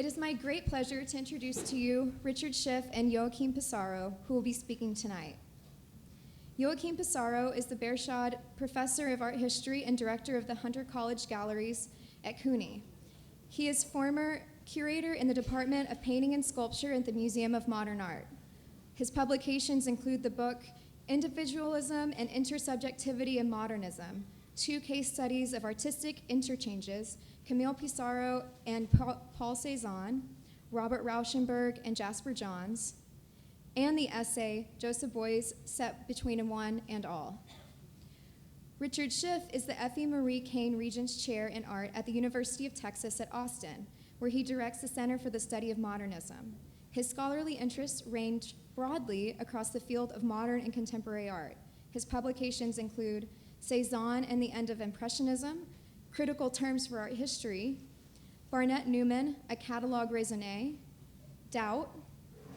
It is my great pleasure to introduce to you Richard Schiff and Joachim Pissarro, who will be speaking tonight. Joachim Pissarro is the Bershad Professor of Art History and Director of the Hunter College Galleries at CUNY. He is former curator in the Department of Painting and Sculpture at the Museum of Modern Art. His publications include the book Individualism and Inter-Subjectivity in Modernism, 2 case studies of artistic interchanges, Camille Pissarro and Paul Cézanne, Robert Rauschenberg and Jasper Johns, and the essay Joseph Beuys set between one and all. Richard Schiff is the Effie Marie Cain Regents Chair in Art at the University of Texas at Austin, where he directs the Center for the Study of Modernism. His scholarly interests range broadly across the field of modern and contemporary art. His publications include Cézanne and the End of Impressionism, Critical Terms for Art History, Barnett Newman, A Catalogue Raisonné, Doubt,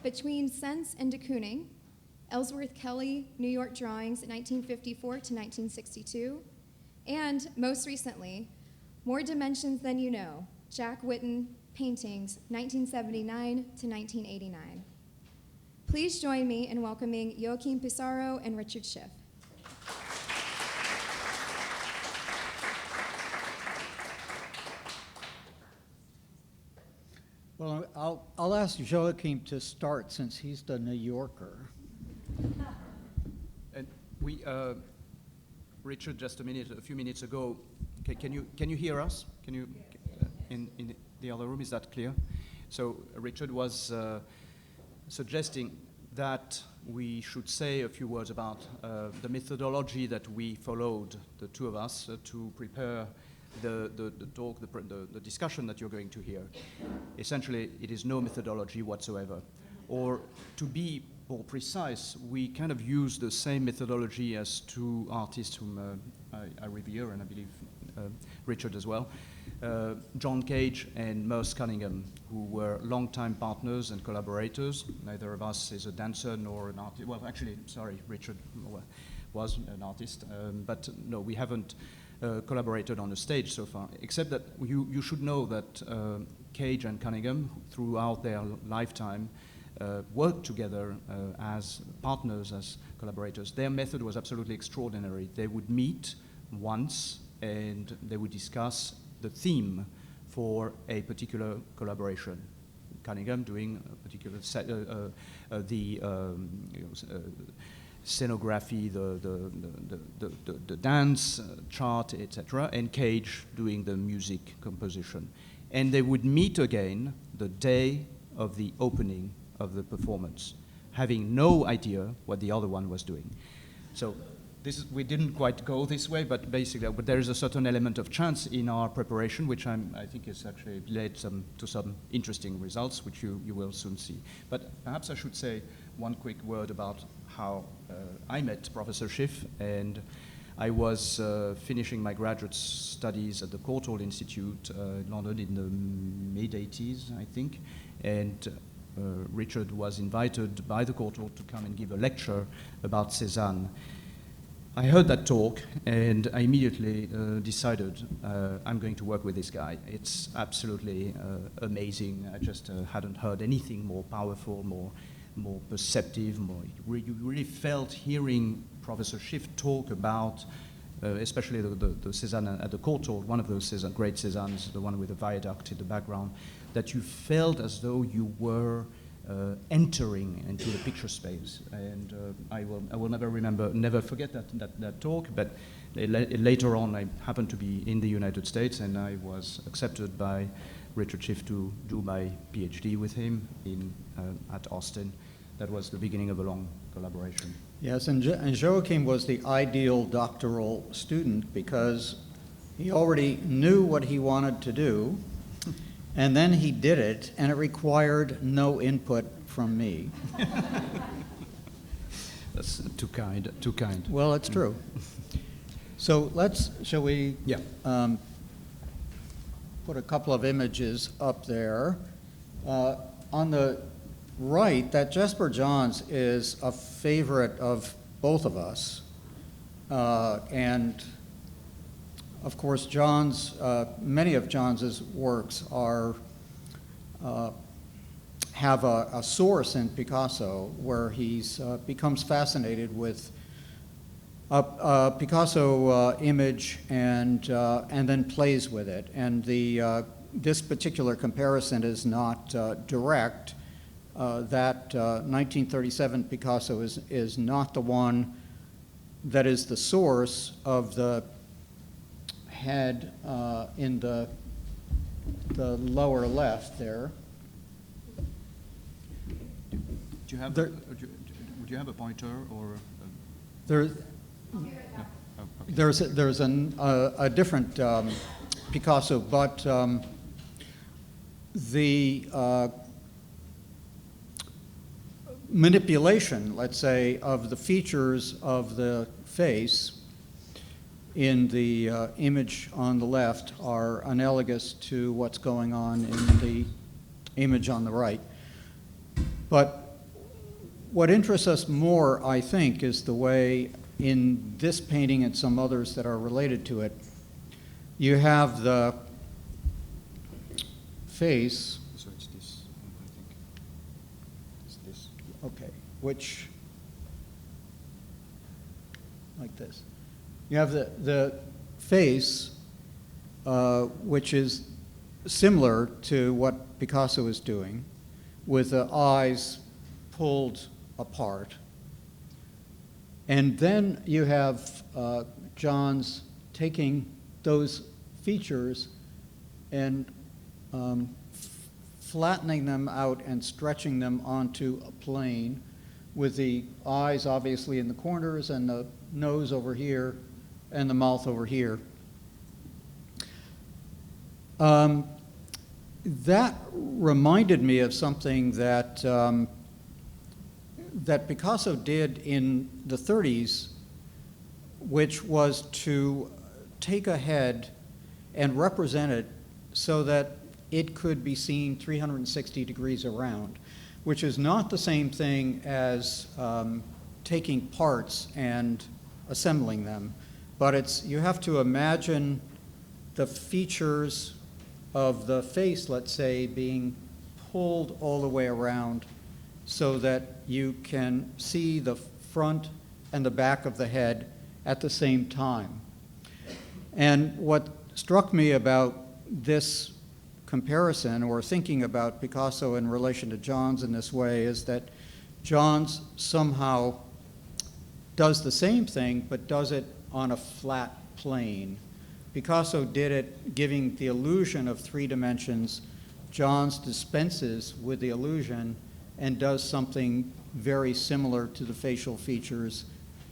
Between Sense and Kooning, Ellsworth Kelly, New York Drawings, 1954 to 1962, and most recently, More Dimensions Than You Know, Jack Whitten, Paintings, 1979 to 1989. Please join me in welcoming Joachim Pissarro and Richard Schiff. Well, I'll ask Joachim to start since he's the New Yorker. And we, Richard, just a few minutes ago, can you hear us? Can you in the other room? Is that clear? So Richard was suggesting that we should say a few words about the methodology that we followed, the two of us, to prepare the talk, the discussion that you're going to hear. Essentially, it is no methodology whatsoever. Or to be more precise, we kind of use the same methodology as 2 artists whom I revere, and I believe Richard as well, John Cage and Merce Cunningham, who were longtime partners and collaborators. Neither of us is a dancer nor an artist. Well, actually, sorry, Richard was an artist, but no, we haven't collaborated on a stage so far, except that you should know that Cage and Cunningham, throughout their lifetime, worked together as partners, as collaborators. Their method was absolutely extraordinary. They would meet once and they would discuss the theme for a particular collaboration. Cunningham doing a particular scenography, the dance chart, etc., and Cage doing the music composition. And they would meet again the day of the opening of the performance, having no idea what the other one was doing. So we didn't quite go this way, but basically, there is a certain element of chance in our preparation, which I think has actually led to some interesting results, which you will soon see. But perhaps I should say one quick word about how I met Professor Schiff, and I was finishing my graduate studies at the Courtauld Institute in London in the mid-80s, I think, and Richard was invited by the Courtauld to come and give a lecture about Cézanne. I heard that talk, and I immediately decided I'm going to work with this guy. It's absolutely amazing. I just hadn't heard anything more powerful, more perceptive, you really felt hearing Professor Schiff talk about, especially the Cézanne at the Courtauld, one of those great Cézannes, the one with the viaduct in the background, that you felt as though you were entering into the picture space. And I will never forget that talk, but later on I happened to be in the United States, and I was accepted by Richard Schiff to do my PhD with him at Austin. That was the beginning of a long collaboration. Yes, and Joachim was the ideal doctoral student because he already knew what he wanted to do, and then he did it, and it required no input from me. That's too kind. Well, it's true. So shall we put a couple of images up there. On the right, that Jasper Johns is a favorite of both of us. And of course, many of Johns's works are have a source in Picasso where he's becomes fascinated with a Picasso image and then plays with it. And this particular comparison is not direct. That 1937 Picasso is not the one that is the source of the head in the lower left there. Do you have would you have a pointer or? There, Oh, okay. there's a different Picasso, but the manipulation, let's say, of the features of the face in the image on the left are analogous to what's going on in the image on the right. But what interests us more, I think, is the way in this painting and some others that are related to it, you have the face. So it's this, I think. It's this. Okay, which, like this. You have the face, which is similar to what Picasso is doing, with the eyes pulled apart. And then you have Johns taking those features and flattening them out and stretching them onto a plane, with the eyes obviously in the corners and the nose over here and the mouth over here. That reminded me of something that that Picasso did in the 30s, which was to take a head and represent it so that it could be seen 360 degrees around, which is not the same thing as taking parts and assembling them, but you have to imagine the features of the face, let's say, being pulled all the way around so that you can see the front and the back of the head at the same time. And what struck me about this comparison, or thinking about Picasso in relation to Johns in this way, is that Johns somehow does the same thing, but does it on a flat plane. Picasso did it giving the illusion of 3 dimensions. Johns dispenses with the illusion and does something very similar to the facial features,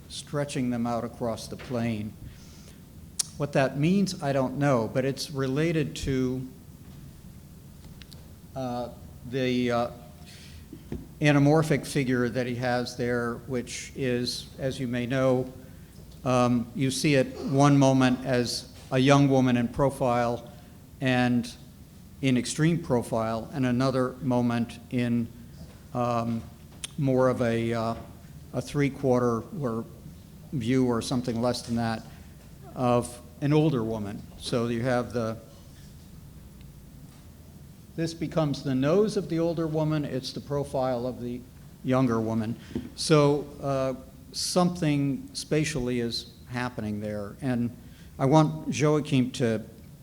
stretching them out across the plane. What that means, I don't know, but it's related to the anamorphic figure that he has there, which is, as you may know, you see it one moment as a young woman in profile and in extreme profile, and another moment in more of a 3/4 view or something less than that of an older woman. So you have this becomes the nose of the older woman, it's the profile of the younger woman. So something spatially is happening there. And I want Joachim to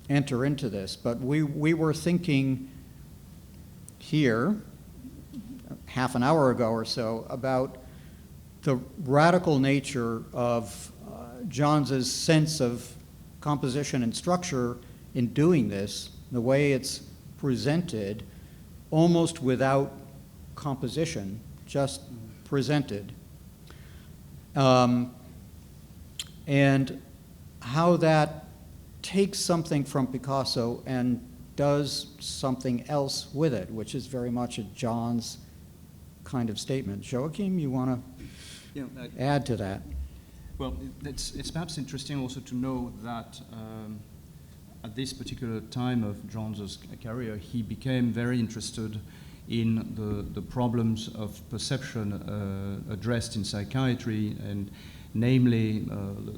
enter into this, but we were thinking here, half an hour ago or so, about the radical nature of Johns's sense of composition and structure in doing this, the way it's presented, almost without composition, just presented. And how that takes something from Picasso and does something else with it, which is very much a Johns kind of statement. Joachim, you want to add to that? Well, it's perhaps interesting also to know that at this particular time of Johns's career, he became very interested in the problems of perception addressed in psychiatry, and namely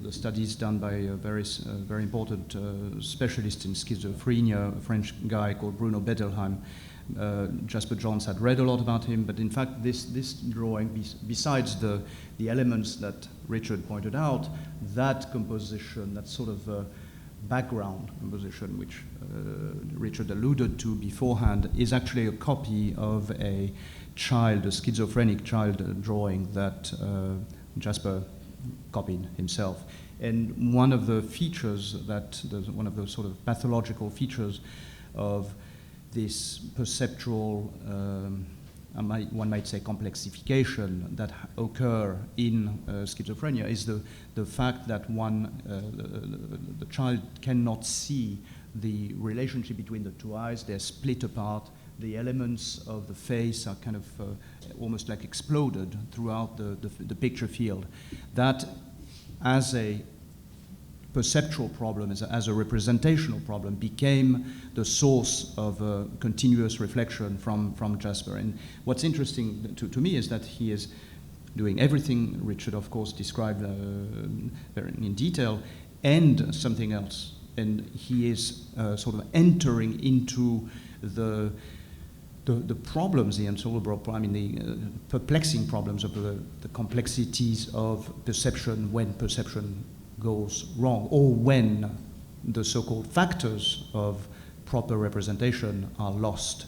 the studies done by a very important specialist in schizophrenia, a French guy called Bruno Bettelheim, Jasper Johns had read a lot about him, but in fact this drawing, besides the elements that Richard pointed out, that composition, that sort of background composition, which Richard alluded to beforehand, is actually a copy of a schizophrenic child drawing that Jasper copied himself. And one of the features one of the sort of pathological features of this perceptual, one might say complexification that occur in schizophrenia is the fact that the child cannot see the relationship between the two eyes. They're split apart. The elements of the face are kind of almost like exploded throughout the picture field. That, as a perceptual problem, as a representational problem, became the source of a continuous reflection from Jasper. And what's interesting to me is that he is doing everything Richard, of course, described very in detail, and something else. And he is sort of entering into the problems, the insoluble problems, the perplexing problems of the complexities of perception when perception goes wrong, or when the so-called factors of proper representation are lost.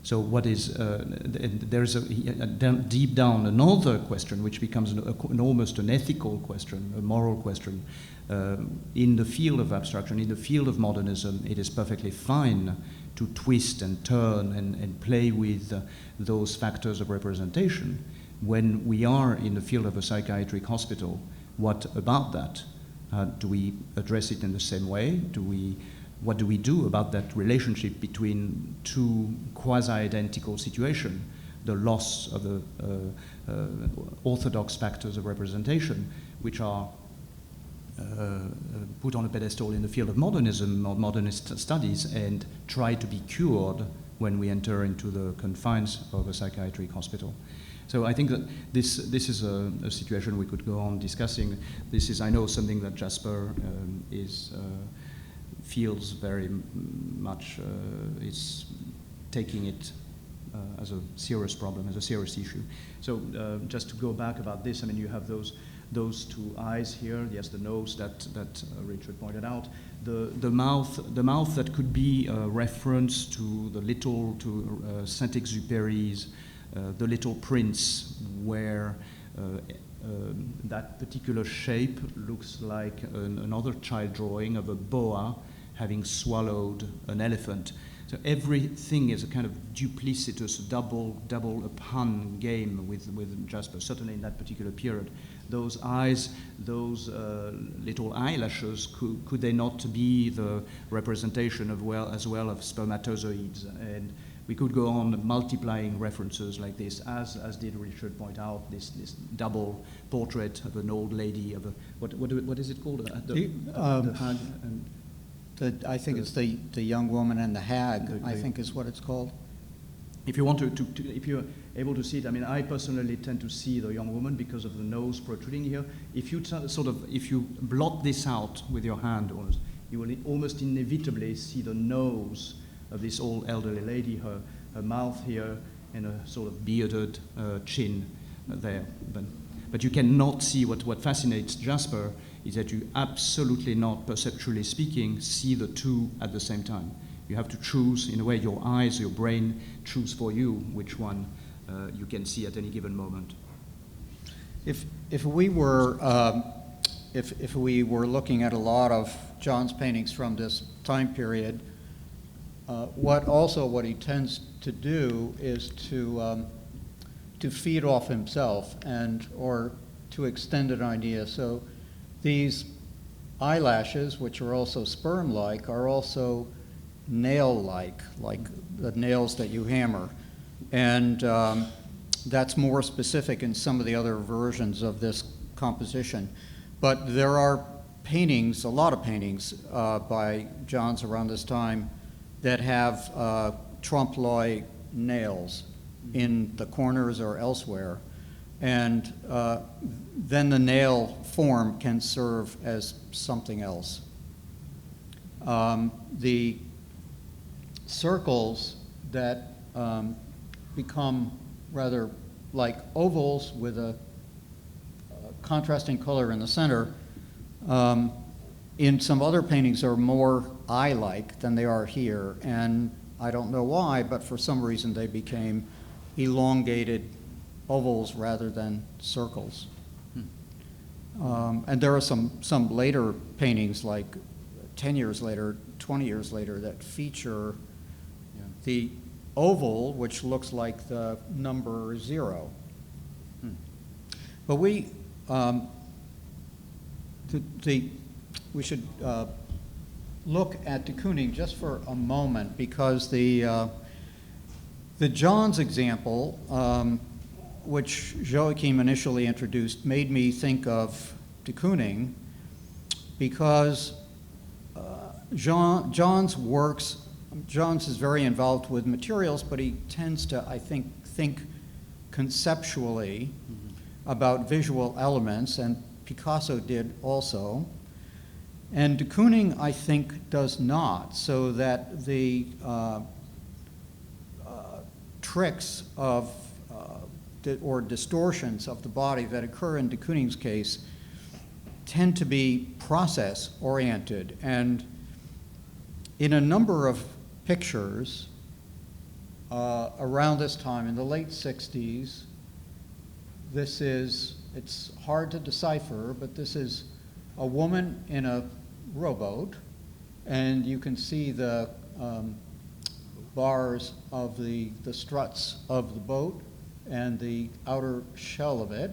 So what is, there's deep down another question which becomes almost an ethical question, a moral question. In the field of abstraction, in the field of modernism, it is perfectly fine to twist and turn and play with those factors of representation. When we are in the field of a psychiatric hospital, what about that? Do we address it in the same way? What do we do about that relationship between two quasi-identical situations? The loss of the orthodox factors of representation, which are put on a pedestal in the field of modernism or modernist studies, and try to be cured when we enter into the confines of a psychiatric hospital. So I think that this is a situation we could go on discussing. This is, I know, something that Jasper feels very much is taking it as a serious problem, as a serious issue. So just to go back about this, I mean, you have those two eyes here. Yes, the nose that Richard pointed out. The mouth that could be a reference to Saint-Exupéry's The Little Prince, where that particular shape looks like another child drawing of a boa having swallowed an elephant. So everything is a kind of duplicitous, double a pun game with Jasper, certainly in that particular period. Those eyes, those little eyelashes, could they not be the representation as well of spermatozoids? And we could go on multiplying references like this, as did Richard point out, this double portrait of an old lady, of a, what is it called? The hag and I think it's the young woman and the hag, I think is what it's called. If you want if you're able to see it, I mean, I personally tend to see the young woman because of the nose protruding here. If you if you blot this out with your hand, you will almost inevitably see the nose of this old elderly lady, her mouth here, and a sort of bearded chin there. But you cannot see what fascinates Jasper is that you absolutely not, perceptually speaking, see the two at the same time. You have to choose, in a way, your eyes, your brain choose for you which one you can see at any given moment. If we were looking at a lot of John's paintings from this time period, what he tends to do is to feed off himself or to extend an idea. So these eyelashes, which are also sperm-like, are also nail-like, like the nails that you hammer. And that's more specific in some of the other versions of this composition. But there are paintings, a lot of paintings by Johns around this time that have trompe-l'oeil nails in the corners or elsewhere. And then the nail form can serve as something else. The circles that become rather like ovals with a contrasting color in the center. In some other paintings are more eye-like than they are here, and I don't know why, but for some reason they became elongated ovals rather than circles. And there are some later paintings, like 10 years later, 20 years later, that feature the oval, which looks like the number 0. But we should look at de Kooning just for a moment, because the Johns example, which Joachim initially introduced, made me think of de Kooning, because Johns is very involved with materials, but he tends to, I think conceptually about visual elements, and Picasso did also. And de Kooning, I think, does not, so that the tricks of or distortions of the body that occur in de Kooning's case tend to be process-oriented. And in a number of pictures around this time, in the late 60s, it's hard to decipher, but this is a woman in a rowboat, and you can see the bars of the struts of the boat and the outer shell of it,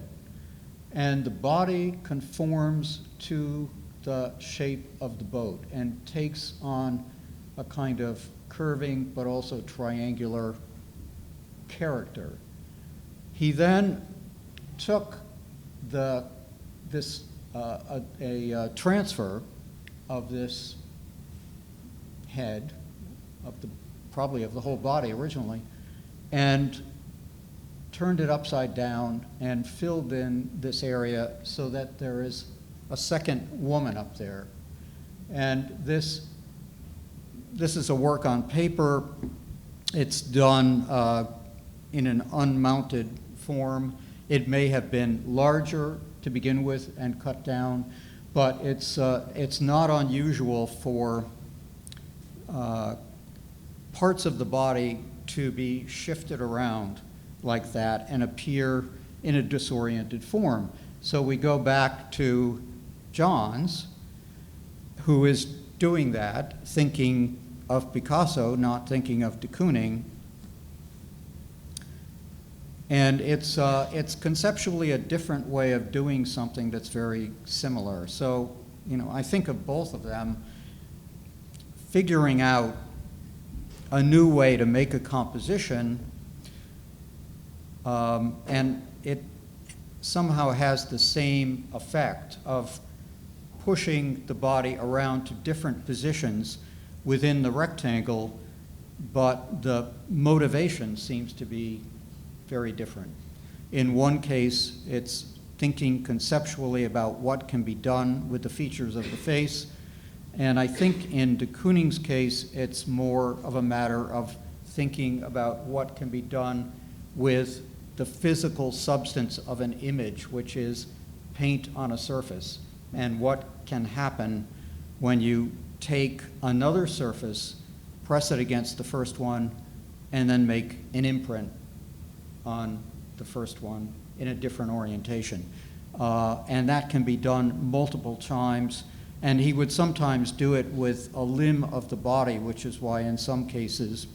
and the body conforms to the shape of the boat and takes on a kind of curving but also triangular character. He then took a transfer of this head, probably of the whole body originally, and turned it upside down and filled in this area so that there is a second woman up there. And this is a work on paper. It's done in an unmounted form. It may have been larger to begin with and cut down, but it's not unusual for parts of the body to be shifted around like that and appear in a disoriented form. So we go back to Johns, who is doing that, thinking of Picasso, not thinking of de Kooning. And it's conceptually a different way of doing something that's very similar. So, I think of both of them figuring out a new way to make a composition, and it somehow has the same effect of pushing the body around to different positions within the rectangle, but the motivation seems to be very different. In one case, it's thinking conceptually about what can be done with the features of the face, and I think in de Kooning's case, it's more of a matter of thinking about what can be done with the physical substance of an image, which is paint on a surface, and what can happen when you take another surface, press it against the first one, and then make an imprint on the first one in a different orientation. And that can be done multiple times, and he would sometimes do it with a limb of the body, which is why in some cases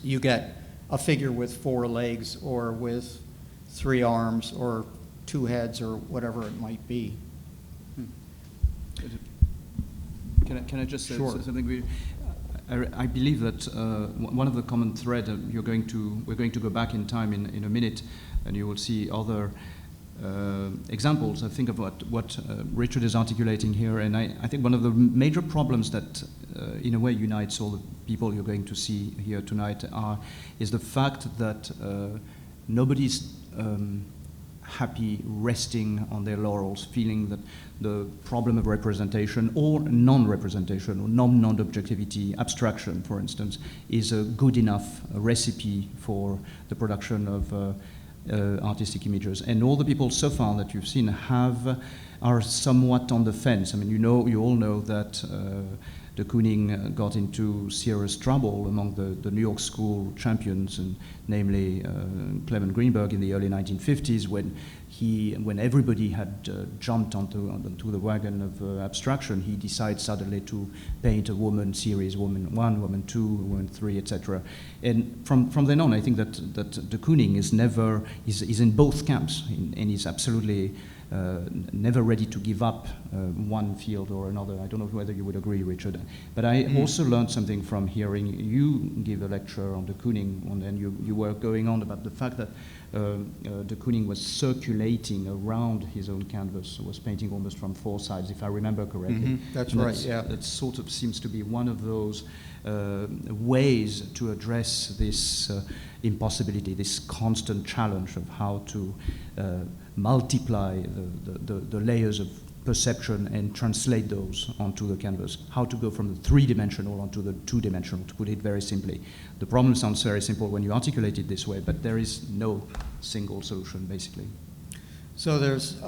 you get a figure with 4 legs or with 3 arms or 2 heads or whatever it might be. Can I just say Sure. something? I believe that one of the common thread we're going to go back in time in a minute, and you will see other examples. I think of what Richard is articulating here, and I think one of the major problems that in a way unites all the people you're going to see here tonight is the fact that nobody's happy, resting on their laurels, feeling that the problem of representation or non-representation or non-objectivity, abstraction, for instance, is a good enough recipe for the production of artistic images. And all the people so far that you've seen are somewhat on the fence. I mean, you all know that the Kooning got into serious trouble among the New York School champions, and namely Clement Greenberg in the early 1950s, when everybody had jumped onto the wagon of abstraction. He decided suddenly to paint a woman series, woman 1, woman 2, woman 3, etc. And from then on, I think that the Kooning is in both camps, and is absolutely never ready to give up one field or another. I don't know whether you would agree, Richard. But I also learned something from hearing you give a lecture on de Kooning, and you were going on about the fact that de Kooning was circulating around his own canvas, was painting almost from 4 sides, if I remember correctly. That's right, yeah. That sort of seems to be one of those ways to address this impossibility, this constant challenge of how to multiply the layers of perception and translate those onto the canvas, how to go from the 3-dimensional onto the 2-dimensional, to put it very simply. The problem sounds very simple when you articulate it this way, but there is no single solution, basically. So there's,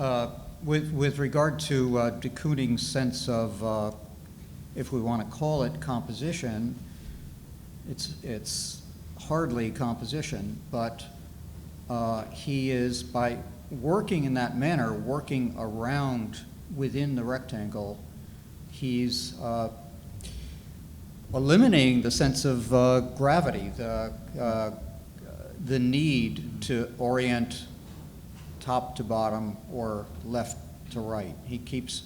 with regard to de Kooning's sense of, if we want to call it composition, it's hardly composition, but he is, by working in that manner, working around within the rectangle, he's eliminating the sense of gravity, the need to orient top to bottom or left to right. He keeps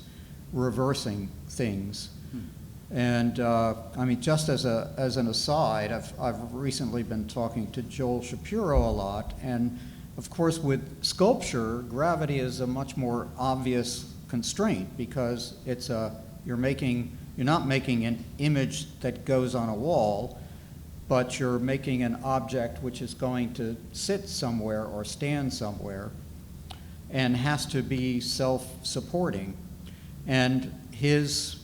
reversing things. And I mean, just as an aside, I've recently been talking to Joel Shapiro a lot, and of course with sculpture, gravity is a much more obvious constraint, because it's you're not making an image that goes on a wall, but you're making an object which is going to sit somewhere or stand somewhere and has to be self-supporting. And his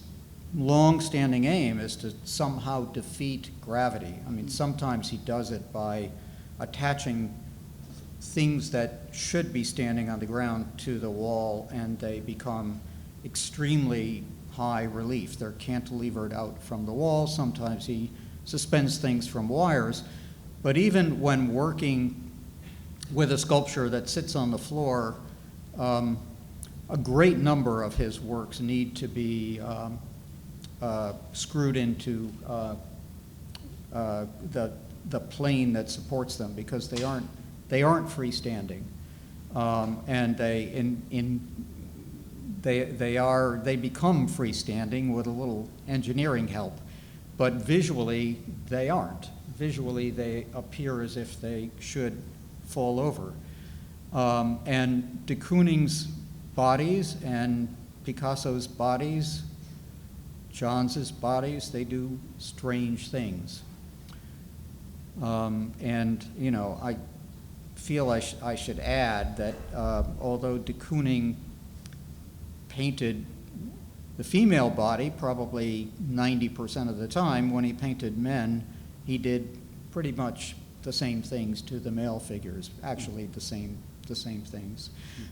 long-standing aim is to somehow defeat gravity. I mean, sometimes he does it by attaching things that should be standing on the ground to the wall, and they become extremely high relief. They're cantilevered out from the wall. Sometimes he suspends things from wires. But even when working with a sculpture that sits on the floor, a great number of his works need to be screwed into the plane that supports them, because they aren't freestanding, and they become freestanding with a little engineering help, but visually they aren't. Visually they appear as if they should fall over. And de Kooning's bodies and Picasso's bodies, Johns's bodies, they do strange things. And you know, I feel I should add that although de Kooning painted the female body probably 90% of the time, when he painted men, he did pretty much the same things to the male figures, actually the same things.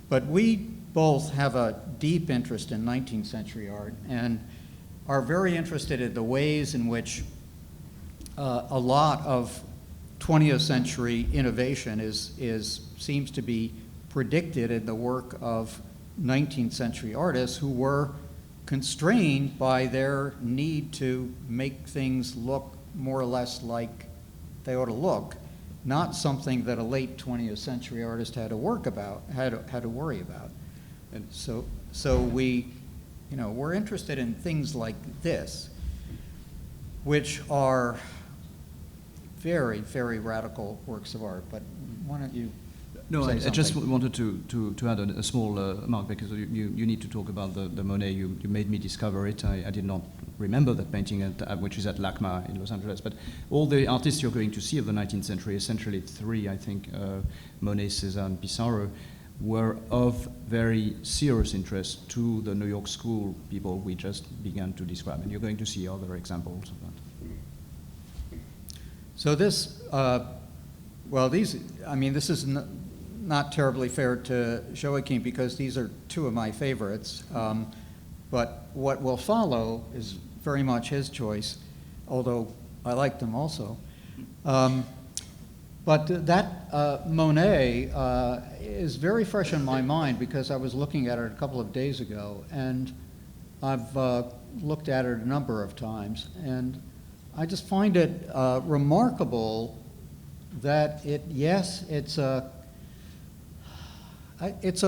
But we both have a deep interest in 19th century art and are very interested in the ways in which a lot of 20th century innovation seems to be predicted in the work of 19th century artists who were constrained by their need to make things look more or less like they ought to look, not something that a late 20th century artist had to worry about. And so we, you know, we're interested in things like this, which are very, very radical works of art. But why don't you? No, I just wanted to add a small remark, because you need to talk about the Monet. You made me discover it. I did not remember that painting, which is at LACMA in Los Angeles. But all the artists you're going to see of the 19th century, essentially 3, I think, Monet, Cézanne, Pissarro, were of very serious interest to the New York School people we just began to describe. And you're going to see other examples of that. So this, this is not terribly fair to Joachim because these are two of my favorites. But what will follow is very much his choice, although I like them also. But that Monet is very fresh in my mind because I was looking at it a couple of days ago, and I've looked at it a number of times, and I just find it remarkable that it's a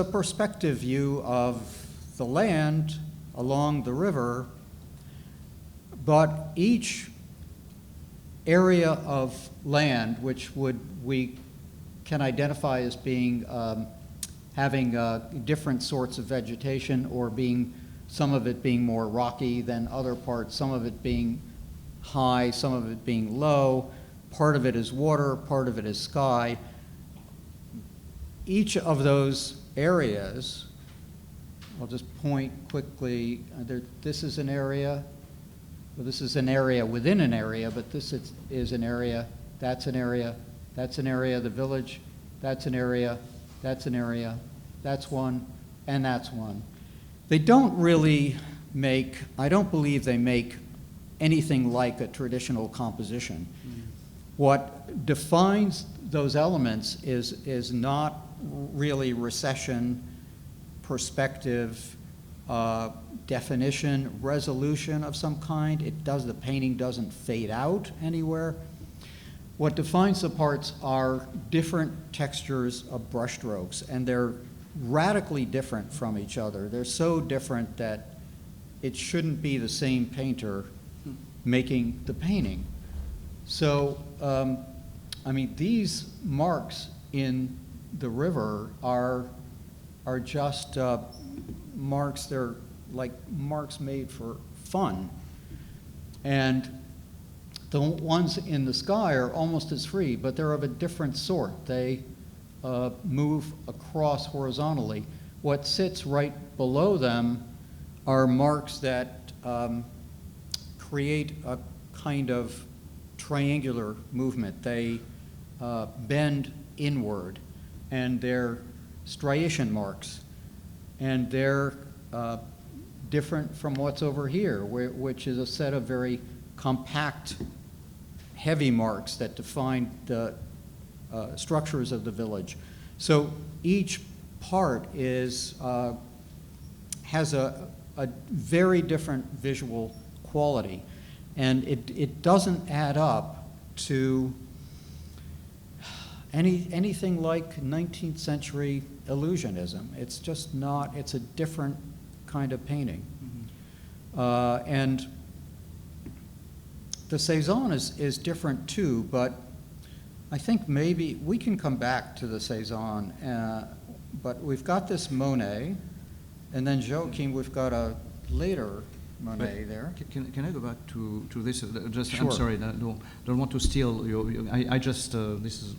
perspective view of the land along the river, but each area of land which we can identify as being having different sorts of vegetation, or being some of it being more rocky than other parts, some of it being high, some of it being low, part of it is water, part of it is sky. Each of those areas, I'll just point quickly, this is an area. Well, this is an area within an area, but this is an area, that's an area, that's an area of the village, that's an area, that's an area, that's one, and that's one. They don't really make, I don't believe they make anything like a traditional composition. What defines those elements is not really recession, perspective, definition, resolution of some kind. The painting doesn't fade out anywhere. What defines the parts are different textures of brushstrokes, and they're radically different from each other. They're so different that it shouldn't be the same painter making the painting. So, these marks in the river are just marks. They're like marks made for fun. And the ones in the sky are almost as free, but they're of a different sort. They move across horizontally. What sits right below them are marks that create a kind of triangular movement. They bend inward, and they're striation marks. And they're different from what's over here, which is a set of very compact, heavy marks that define the structures of the village. So each part has a very different visual quality, and it doesn't add up to anything like 19th century illusionism. It's just not, it's a different kind of painting. Mm-hmm. And the Cézanne is different too, but I think maybe we can come back to the Cézanne, but we've got this Monet, and then Joachim, we've got a later Monet there. Can I go back to this? Just, sure. I'm sorry, I don't want to steal your I just, this is,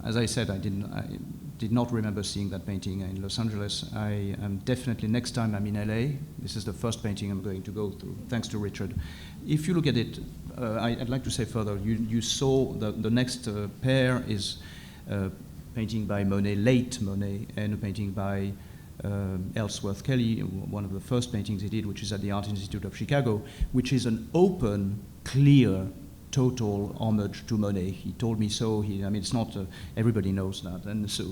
as I said, I did not remember seeing that painting in Los Angeles. I am definitely, next time I'm in LA, this is the first painting I'm going to go through, thanks to Richard. If you look at it, I'd like to say further, you saw the next pair is a painting by Monet, late Monet, and a painting by Ellsworth Kelly, one of the first paintings he did, which is at the Art Institute of Chicago, which is an open, clear, total homage to Monet. He told me so. It's not, everybody knows that. And so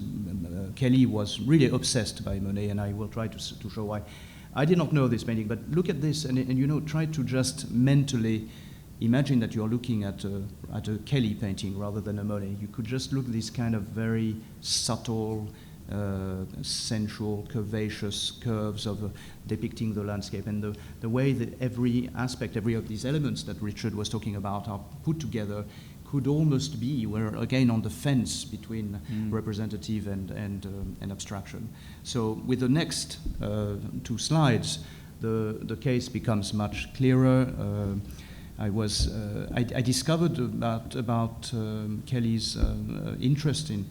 Kelly was really obsessed by Monet, and I will try to show why. I did not know this painting, but look at this, and try to just mentally imagine that you're looking at a Kelly painting rather than a Monet. You could just look at this kind of very subtle, sensual, curvaceous curves of depicting the landscape, and the way that every aspect, every of these elements that Richard was talking about are put together could almost be, we're again on the fence between representative and abstraction. So with the next two slides, the case becomes much clearer. I discovered about Kelly's interest in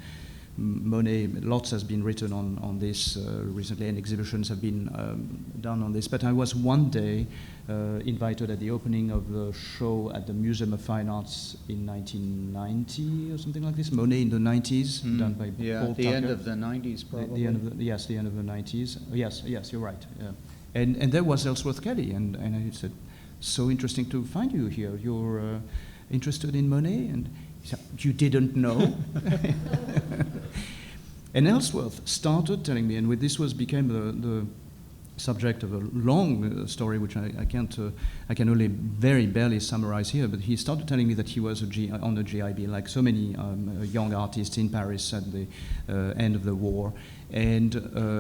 Monet, lots has been written on this recently, and exhibitions have been done on this. But I was one day invited at the opening of the show at the Museum of Fine Arts in 1990 or something like this. Monet in the 90s, done by Paul the Tucker. end of the 90s, probably. The end of the 90s. Yes, you're right. Yeah. And there was Ellsworth Kelly, and I said, so interesting to find you here. You're interested in Monet? And he said, you didn't know? And Ellsworth started telling me, and with this became the subject of a long story, which I can only very barely summarize here, but he started telling me that he was on the GIB, like so many young artists in Paris at the end of the war, and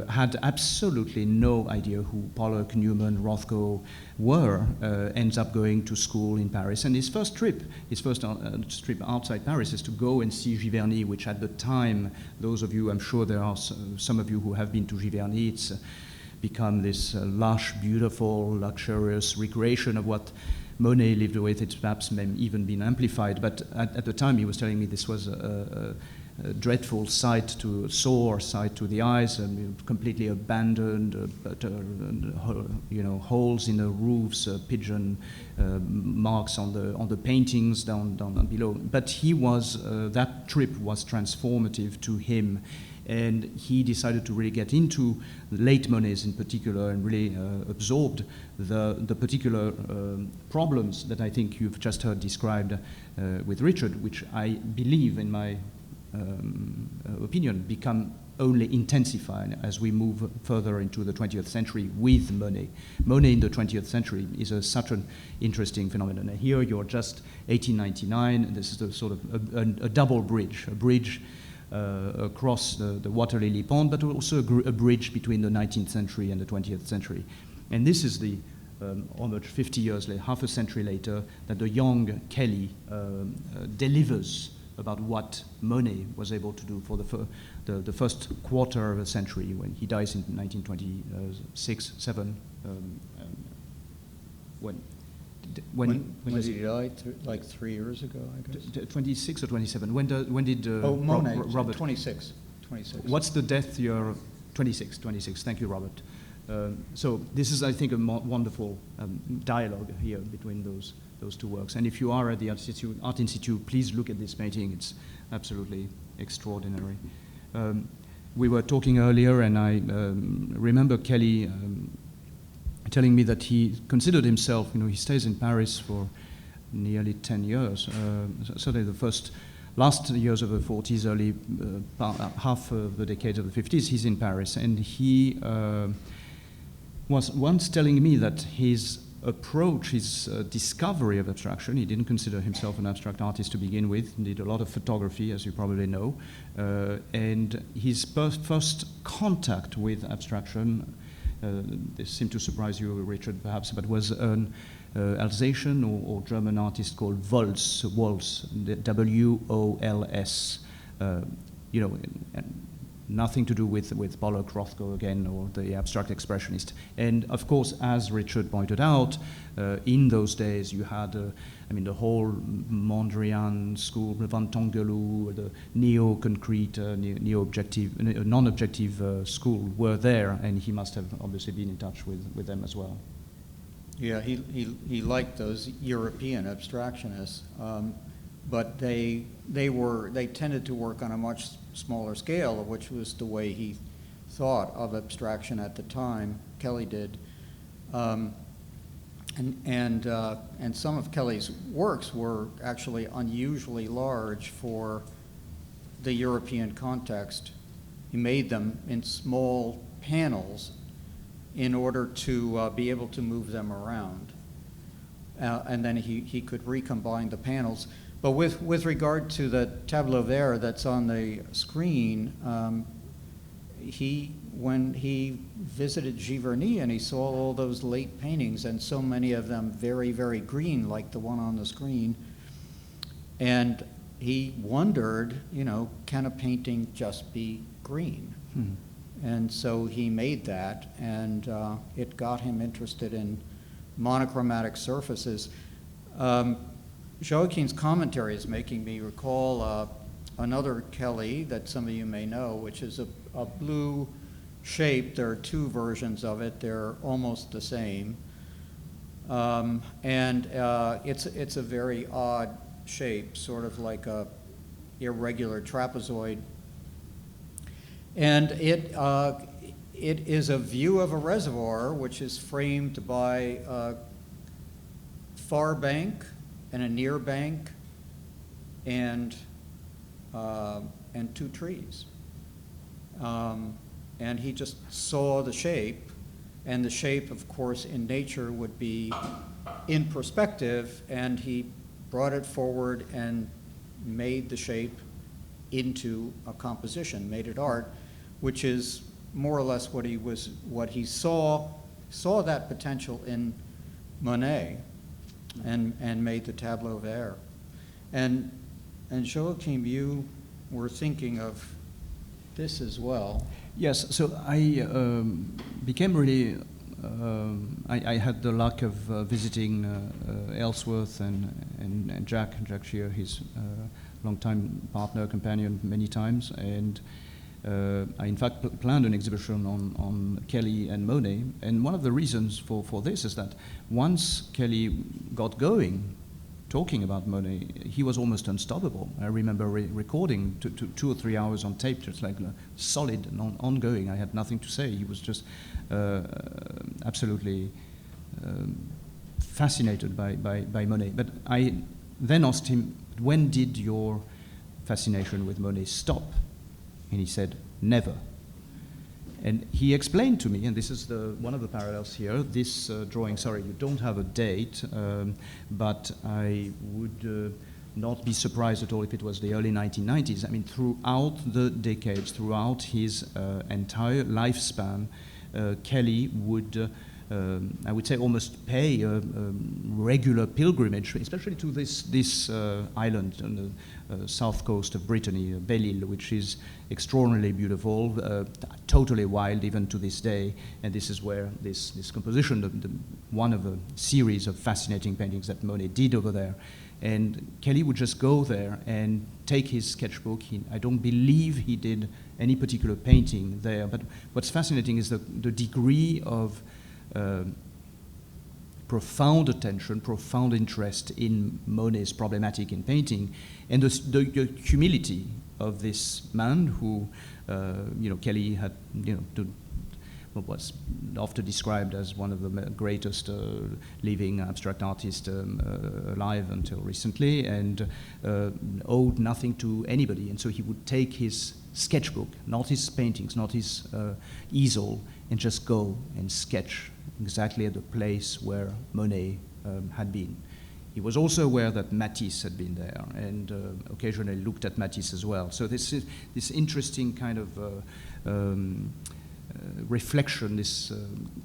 had absolutely no idea who Pollock, Newman, Rothko were, ends up going to school in Paris. And his first trip outside Paris is to go and see Giverny, which at the time, those of you, I'm sure there are some of you who have been to Giverny, it's become this lush, beautiful, luxurious recreation of what Monet lived with. It's perhaps even been amplified, but at the time he was telling me this was a dreadful sore sight to the eyes, completely abandoned, holes in the roofs, pigeon marks on the paintings down below. But that trip was transformative to him. And he decided to really get into late Monets in particular and really absorbed the particular problems that I think you've just heard described with Richard, which I believe, in my opinion, become only intensified as we move further into the 20th century with Monet. Monet in the 20th century is such an interesting phenomenon. And here you're just 1899, and this is a sort of a double bridge, across the water lily pond, but also a bridge between the 19th century and the 20th century. And this is the almost 50 years later, half a century later, that the young Kelly delivers about what Monet was able to do for the first quarter of a century, when he dies in 1926, 7. When did he die? Like 3 years ago, I guess. 26 or 27. When did Monet, Robert? 26. What's the death year? 26. Thank you, Robert. So this is, I think, a wonderful dialogue here between those two works. And if you are at the Art Institute, please look at this painting. It's absolutely extraordinary. We were talking earlier, and I remember Kelly telling me that he considered himself, he stays in Paris for nearly 10 years, certainly the last years of the 40s, early half of the decade of the 50s, he's in Paris. And he was once telling me that his approach, his discovery of abstraction, he didn't consider himself an abstract artist to begin with, he did a lot of photography, as you probably know, and his first contact with abstraction, this seemed to surprise you, Richard, perhaps, but was an Alsatian or German artist called Wols, W-O-L-S, nothing to do with Pollock, Rothko again, or the abstract expressionist. And of course, as Richard pointed out, in those days you had, the whole Mondrian school, Van Tongelou, the neo-concrete, neo-objective, non-objective school were there, and he must have obviously been in touch with them as well. Yeah, he liked those European abstractionists, but they tended to work on a much smaller scale, which was the way he thought of abstraction at the time. Kelly did, and some of Kelly's works were actually unusually large for the European context. He made them in small panels in order to be able to move them around, and then he could recombine the panels. But with regard to the tableau vert that's on the screen, when he visited Giverny and he saw all those late paintings, and so many of them very, very green, like the one on the screen, and he wondered, can a painting just be green? And so he made that, and it got him interested in monochromatic surfaces. Joachim's commentary is making me recall another Kelly that some of you may know, which is a blue shape. There are two versions of it. They're almost the same. It's a very odd shape, sort of like a irregular trapezoid. And it is a view of a reservoir which is framed by a far bank and a near bank and two trees. And he just saw the shape, and the shape, of course, in nature would be in perspective, and he brought it forward and made the shape into a composition, made it art, which is more or less what he saw that potential in Monet, and made the tableau vert. And Joachim, you were thinking of this as well. Yes, so I became really, I had the luck of visiting Ellsworth and Jack Shear, his longtime partner, companion, many times, and I in fact planned an exhibition on Kelly and Monet, and one of the reasons for this is that once Kelly got going, talking about Monet, he was almost unstoppable. I remember recording 2 or 3 hours on tape, just like solid and ongoing. I had nothing to say. He was just absolutely fascinated by Monet. But I then asked him, when did your fascination with Monet stop? And he said, never. And he explained to me, and this is one of the parallels here, this drawing, sorry, you don't have a date, but I would not be surprised at all if it was the early 1990s. I mean, throughout the decades, throughout his entire lifespan, Kelly would, I would say, almost pay a regular pilgrimage, especially to this island on the south coast of Brittany, Belle-Île, which is extraordinarily beautiful, totally wild even to this day. And this is where this composition, one of a series of fascinating paintings that Monet did over there. And Kelly would just go there and take his sketchbook. I don't believe he did any particular painting there, but what's fascinating is the degree of profound attention, profound interest in Monet's problematic in painting, and the humility of this man who, Kelly had, was often described as one of the greatest living abstract artists alive until recently, and owed nothing to anybody. And so he would take his sketchbook, not his paintings, not his easel, and just go and sketch exactly at the place where Monet had been. He was also aware that Matisse had been there, and occasionally looked at Matisse as well. So this interesting kind of reflection, this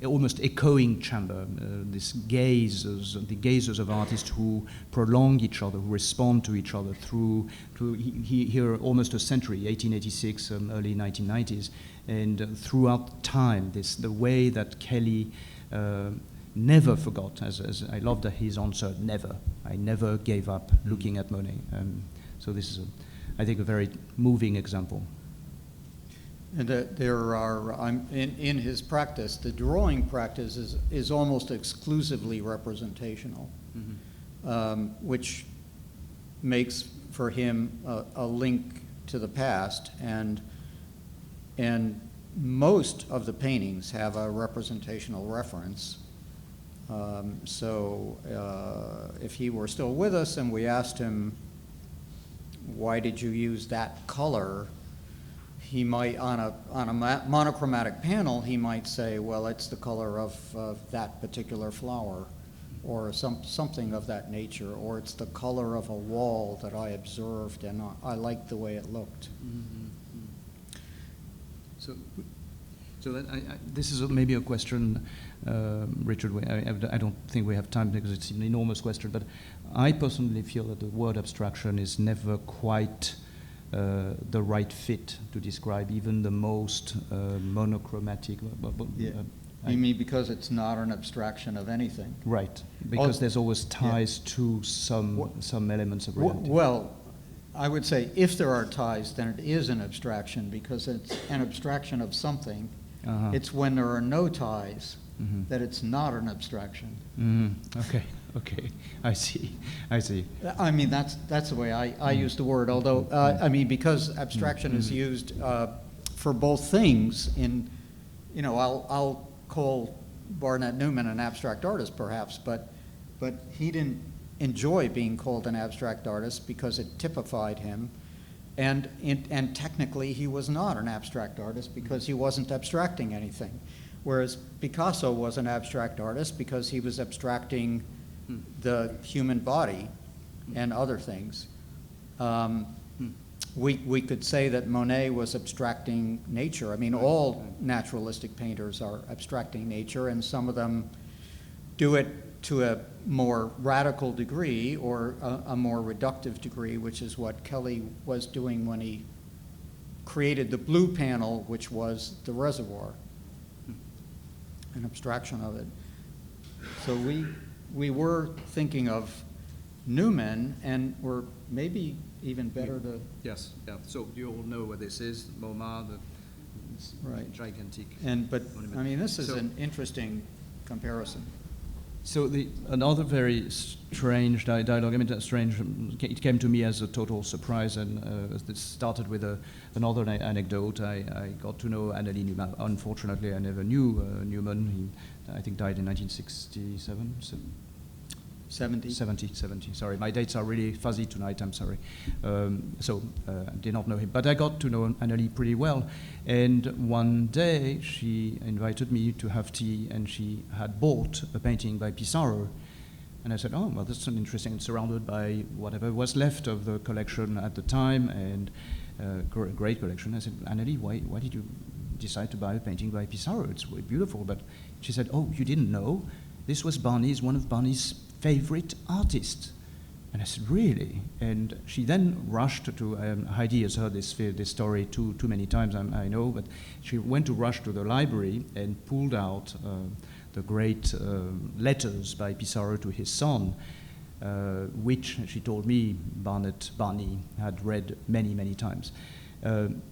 almost echoing chamber, the gazes of artists who prolong each other, who respond to each other through here almost a century, 1886, early 1990s, and throughout time, the way that Kelly never forgot, as I loved his answer, never. I never gave up looking at Monet. So this is, I think, a very moving example. And there are, in his practice, the drawing practice is almost exclusively representational, which makes for him a link to the past, and most of the paintings have a representational reference. So if he were still with us and we asked him, why did you use that color? He might, on a monochromatic panel, he might say, well, it's the color of that particular flower, or something of that nature, or it's the color of a wall that I observed and I liked the way it looked. So this is maybe a question, Richard, I don't think we have time because it's an enormous question, but I personally feel that the word abstraction is never quite the right fit to describe even the most monochromatic. You mean because it's not an abstraction of anything? Right, because there's always ties to some elements of reality. Well, I would say if there are ties, then it is an abstraction because it's an abstraction of something. Uh-huh. It's when there are no ties Mhm. that it's not an abstraction. Okay, okay, I see. I mean, that's the way I use the word, although, I mean, because abstraction is used for both things in, you know, I'll call Barnett Newman an abstract artist perhaps, but he didn't enjoy being called an abstract artist because it typified him, and technically he was not an abstract artist because he wasn't abstracting anything, whereas Picasso was an abstract artist because he was abstracting the human body and other things. We could say that Monet was abstracting nature. I mean, all naturalistic painters are abstracting nature, and some of them do it to a more radical degree or a more reductive degree, which is what Kelly was doing when he created the blue panel, which was the reservoir, an abstraction of it. So we were thinking of Newman, and we're maybe even better to... Yes, yeah. So you all know what this is, MoMA, the Right. gigantic But monument. I mean, this is So- an interesting comparison. So another very strange dialogue, I mean, strange, it came to me as a total surprise, and this started with another anecdote. I got to know Annelie Newman. Unfortunately, I never knew Newman. He, I think, died in 1967. 70, sorry. My dates are really fuzzy tonight, I'm sorry. I did not know him. But I got to know Annelie pretty well. And one day, she invited me to have tea, and she had bought a painting by Pissarro. And I said, oh, well, that's an interesting, surrounded by whatever was left of the collection at the time, and great collection. I said, Annelie, why did you decide to buy a painting by Pissarro? It's really beautiful. But she said, oh, you didn't know? This was one of Barney's favorite artists. And I said, really? And she then rushed to, Heidi has heard this story too many times, I know, but she went to rush to the library and pulled out the great letters by Pissarro to his son, which she told me Barney had read many, many times.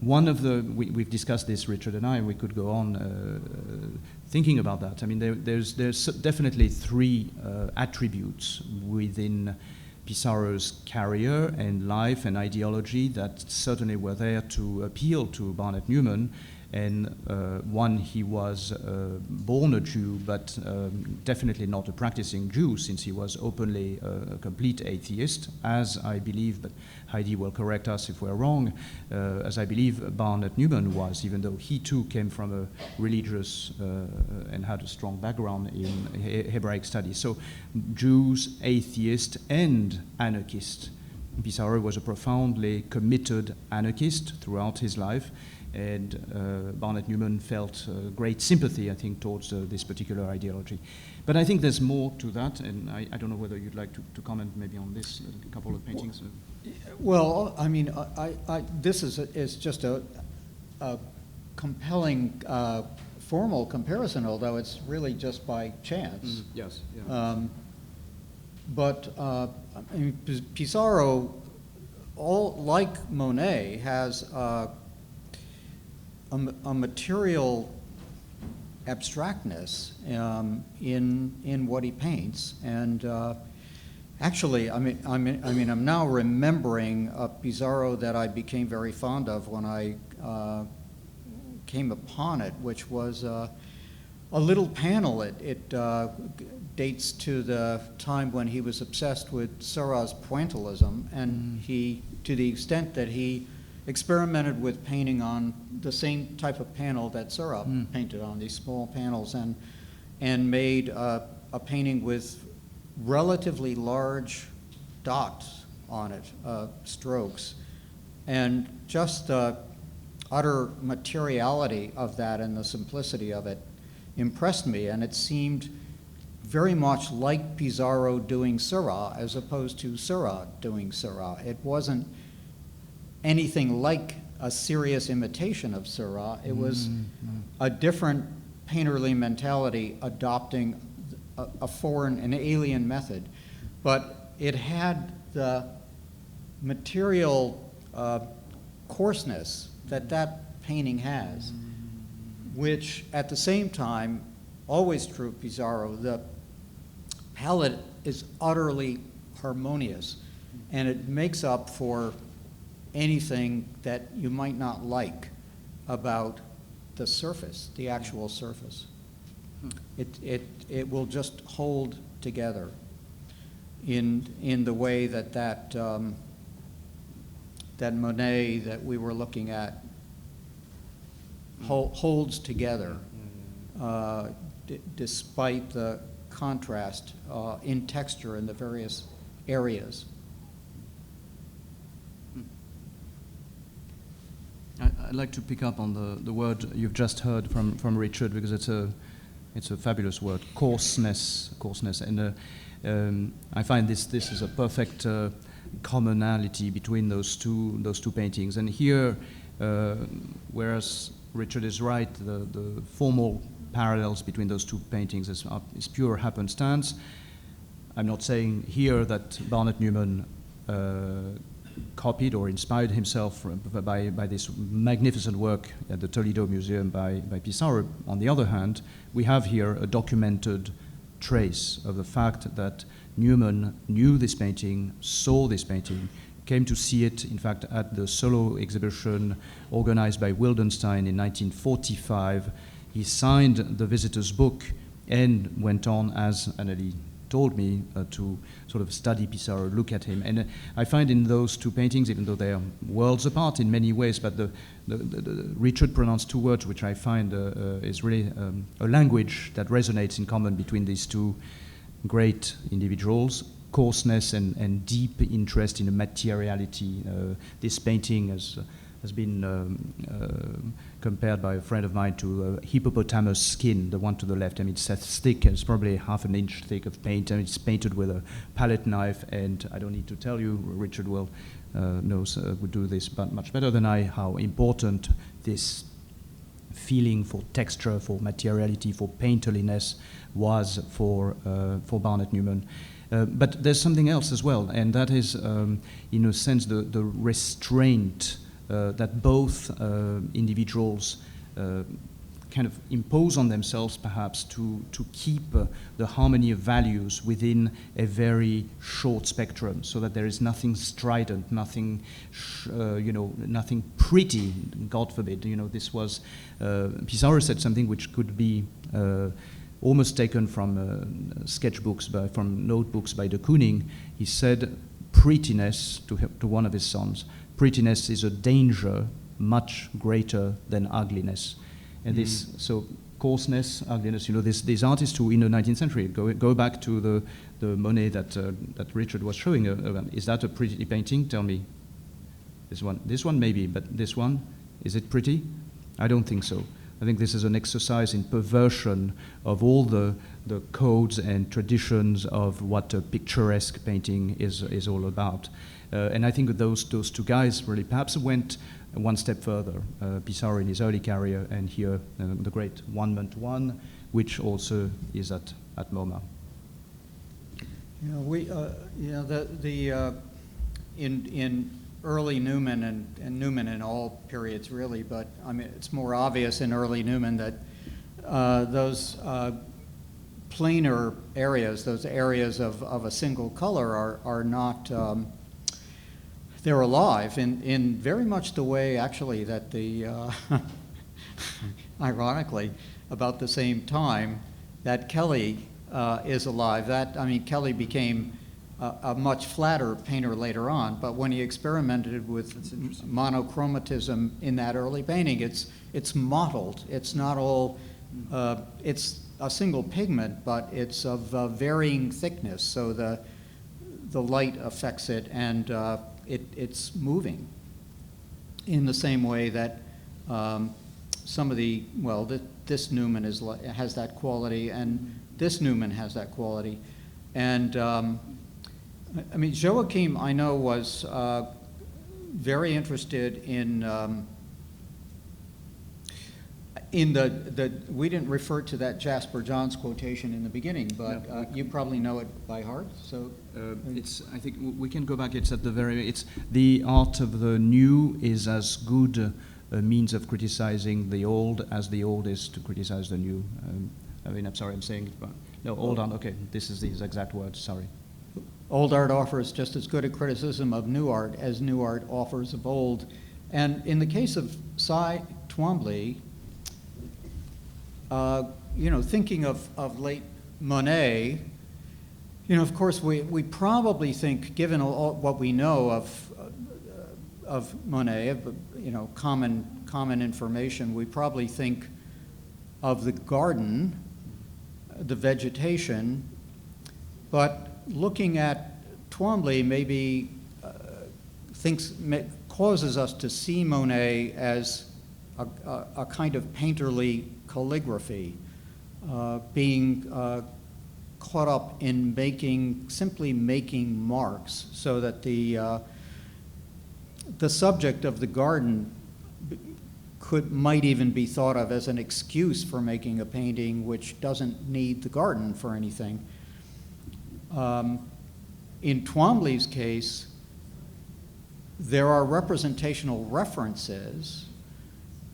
One of we've discussed this, Richard and I, we could go on thinking about that. I mean, there's definitely three attributes within Pissarro's career and life and ideology that certainly were there to appeal to Barnett Newman. And one, he was born a Jew, but definitely not a practicing Jew, since he was openly a complete atheist, as I believe, but Heidi will correct us if we're wrong, as I believe Barnett Newman was, even though he too came from a religious and had a strong background in Hebraic studies. So Jews, atheist, and anarchist. Pissarro was a profoundly committed anarchist throughout his life. And Barnett Newman felt great sympathy, I think, towards this particular ideology. But I think there's more to that, and I don't know whether you'd like to comment maybe on this, a couple of paintings. Well, I mean, this is just a compelling formal comparison, although it's really just by chance. Yes. Yeah. But I mean, Pissarro, like Monet, has a material abstractness in what he paints, and actually, I'm now remembering a Pissarro that I became very fond of when I came upon it, which was a little panel. It dates to the time when he was obsessed with Seurat's pointillism, and he, to the extent that he experimented with painting on the same type of panel that Seurat painted on, these small panels, and made a painting with relatively large dots on it, strokes. And just the utter materiality of that and the simplicity of it impressed me, and it seemed very much like Pissarro doing Seurat as opposed to Seurat doing Seurat. It wasn't anything like a serious imitation of Seurat. It was a different painterly mentality adopting a foreign, an alien method. But it had the material coarseness that that painting has, which at the same time, always true of Pissarro, the palette is utterly harmonious, and it makes up for anything that you might not like about the surface, the actual surface. It will just hold together in the way that Monet that we were looking at holds together, despite the contrast in texture in the various areas. I'd like to pick up on the word you've just heard from Richard, because it's a fabulous word, coarseness, and I find this is a perfect commonality between those two paintings. And here, whereas Richard is right, the formal parallels between those two paintings is pure happenstance. I'm not saying here that Barnett Newman copied or inspired himself by this magnificent work at the Toledo Museum by Pissarro. On the other hand, we have here a documented trace of the fact that Newman knew this painting, saw this painting, came to see it, in fact, at the solo exhibition organized by Wildenstein in 1945. He signed the visitor's book and went on, as Annalie told me, to sort of study Pissarro, look at him. And I find in those two paintings, even though they are worlds apart in many ways, but the Richard pronounced two words which I find is really a language that resonates in common between these two great individuals: coarseness and deep interest in the materiality. This painting has been compared by a friend of mine to a hippopotamus skin, the one to the left. I mean, it's as thick as probably half an inch thick of paint, and it's painted with a palette knife. And I don't need to tell you, Richard would do this but much better than I, how important this feeling for texture, for materiality, for painterliness was for Barnett Newman. But there's something else as well, and that is, in a sense, the restraint that both individuals kind of impose on themselves, perhaps, to keep the harmony of values within a very short spectrum, so that there is nothing strident, nothing, nothing pretty. God forbid. This was Pissarro said something which could be almost taken from sketchbooks, from notebooks by de Kooning. He said, prettiness to one of his sons. Prettiness is a danger much greater than ugliness. And this, so coarseness, ugliness, these artists who in the 19th century, go back to the Monet that Richard was showing. Is that a pretty painting? Tell me. This one maybe, but this one, is it pretty? I don't think so. I think this is an exercise in perversion of all the codes and traditions of what a picturesque painting is all about. And I think those two guys really perhaps went one step further. Pissarro in his early career, and here the great one-man-to-one, which also is at MoMA. In early Newman and Newman in all periods really, but I mean it's more obvious in early Newman that those planar areas, those areas of a single color are not. They're alive in very much the way, actually, that ironically, about the same time that Kelly is alive. Kelly became a much flatter painter later on, but when he experimented with monochromatism in that early painting, it's mottled. It's not all. It's a single pigment, but it's of varying thickness, so the light affects it, and it's moving in the same way that some of this Newman has that quality, and this Newman has that quality. And Joachim, I know, was very interested in, in we didn't refer to that Jasper Johns quotation in the beginning, but you probably know it by heart. So I think we can go back. It's at the very. It's the art of the new is as good a means of criticizing the old as the old is to criticize the new. I'm sorry, I'm saying it, but no, old art. Okay, this is these exact words. Sorry. Old art offers just as good a criticism of new art as new art offers of old. And in the case of Cy Twombly, thinking of late Monet, of course we probably think, given all what we know of Monet, common information, we probably think of the garden, the vegetation, but looking at Twombly maybe causes us to see Monet as a kind of painterly calligraphy, being caught up in simply making marks, so that the subject of the garden might even be thought of as an excuse for making a painting which doesn't need the garden for anything. In Twombly's case, there are representational references,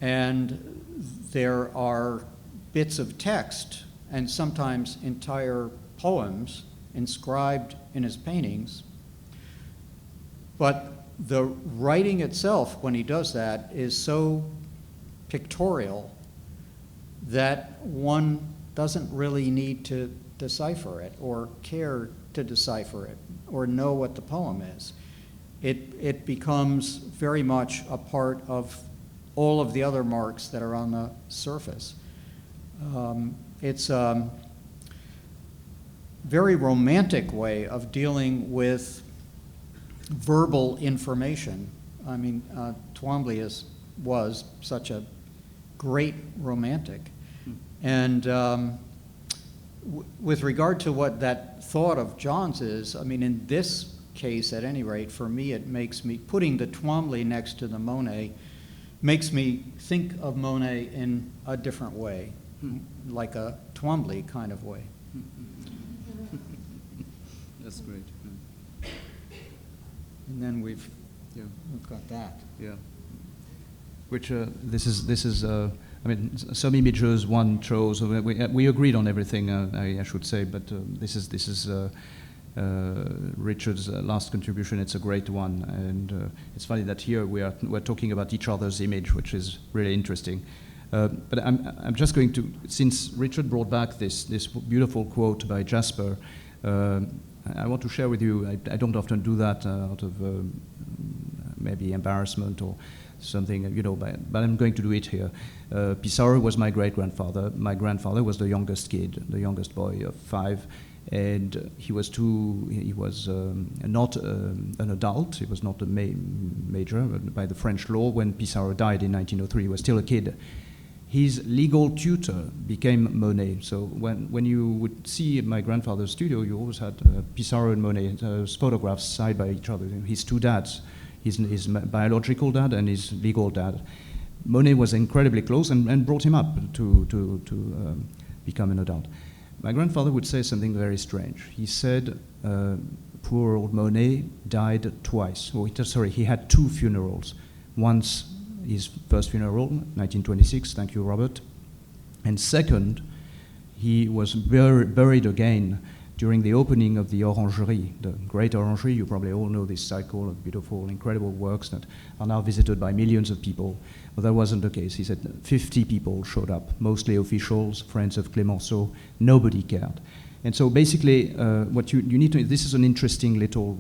and there are bits of text and sometimes entire poems inscribed in his paintings. But the writing itself, when he does that, is so pictorial that one doesn't really need to decipher it or care to decipher it or know what the poem is. It becomes very much a part of all of the other marks that are on the surface. It's a very romantic way of dealing with verbal information. I mean, Twombly was such a great romantic. And with regard to what that thought of Johns is, I mean, in this case, at any rate, for me, it makes me, putting the Twombly next to the Monet, makes me think of Monet in a different way, like a Twombly kind of way. That's great. And then we've got that. Yeah. Which this is. I mean, some images one chose. We agreed on everything. I should say, but this is Richard's last contribution. It's a great one, and it's funny that here we're talking about each other's image, which is really interesting. But I'm just going to, since Richard brought back this beautiful quote by Jasper, I want to share with you. I don't often do that out of maybe embarrassment or something, but I'm going to do it here. Pissarro was my great-grandfather. My grandfather was the youngest kid, the youngest boy of 5, and he was not an adult. He was not a major by the French law. When Pissarro died in 1903, he was still a kid. His legal tutor became Monet. So when you would see my grandfather's studio, you always had Pissarro and Monet photographs side by each other. His two dads, his biological dad and his legal dad. Monet was incredibly close and brought him up to become an adult. My grandfather would say something very strange. He said, poor old Monet died twice. He had 2 funerals. Once his first funeral, 1926, thank you, Robert. And second, he was buried again during the opening of the Orangerie, the great Orangerie. You probably all know this cycle of beautiful, incredible works that are now visited by millions of people. But that wasn't the case. He said 50 people showed up, mostly officials, friends of Clemenceau. Nobody cared. And so basically, what you need to, this is an interesting little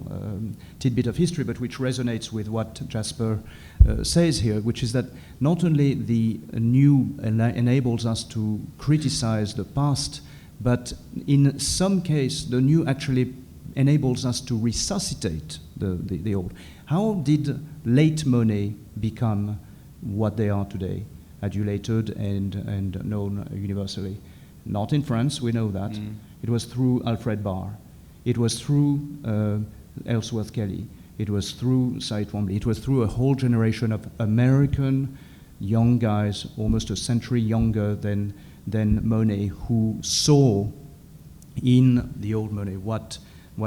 tidbit of history, but which resonates with what Jasper says here, which is that not only the new enables us to criticize the past, but in some case, the new actually enables us to resuscitate the old. How did late Monet become what they are today, adulated and known universally? Not in France, we know that. It was through Alfred Barr. It was through Ellsworth Kelly. It was through Cy Twombly. It was through a whole generation of American young guys, almost a century younger than Monet, who saw in the old Monet what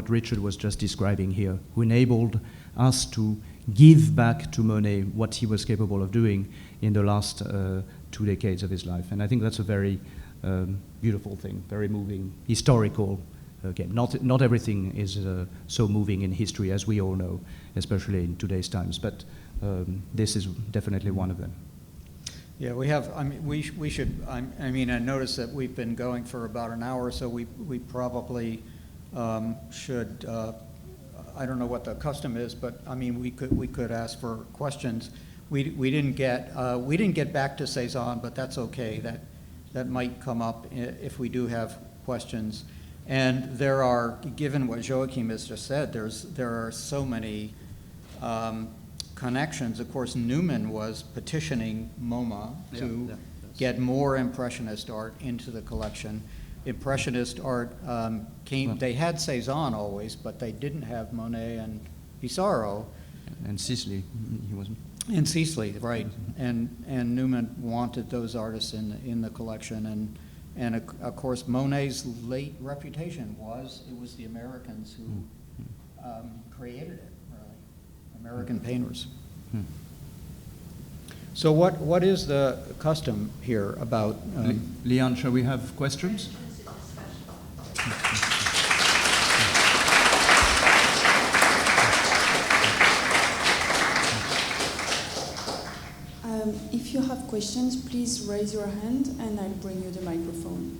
Richard was just describing here, who enabled us to give back to Monet what he was capable of doing in the last 2 decades of his life. And I think that's a very beautiful thing, very moving, historical. Again, not everything is so moving in history, as we all know, especially in today's times, but this is definitely one of them. Yeah, we have, I mean, we should, I mean, I noticed that we've been going for about an hour, so we probably should, I don't know what the custom is, but I mean, we could ask for questions. We didn't get back to Cézanne, but that's okay. That might come up if we do have questions. And there are, given what Joachim has just said, there are so many connections. Of course, Newman was petitioning MoMA to get more Impressionist art into the collection. Impressionist art came, they had Cézanne always, but they didn't have Monet and Pissarro. And Sisley, he wasn't. And Sisley, right. And Newman wanted those artists in the collection. And of course, Monet's late reputation was, it was the Americans who created it, really, American painters. So what is the custom here about? Leon, shall we have questions? If you have questions, please raise your hand and I'll bring you the microphone.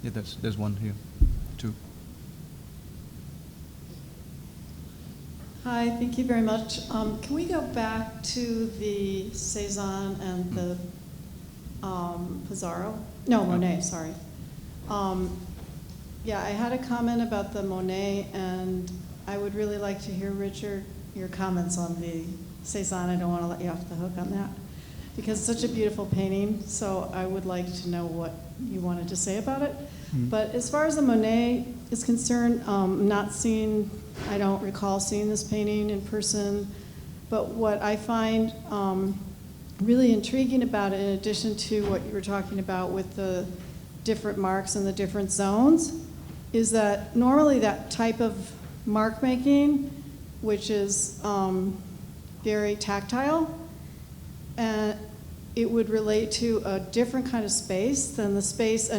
Yeah, there's one here, too. Hi, thank you very much. Can we go back to the Cézanne and the Pissarro? No, Monet, sorry. Yeah, I had a comment about the Monet, and I would really like to hear, Richard, your comments on the Cézanne. I don't want to let you off the hook on that, because it's such a beautiful painting, so I would like to know what you wanted to say about it. But as far as the Monet is concerned, I don't recall seeing this painting in person, but what I find really intriguing about it, in addition to what you were talking about with the different marks and the different zones, is that normally that type of mark making, which is very tactile, and it would relate to a different kind of space than the space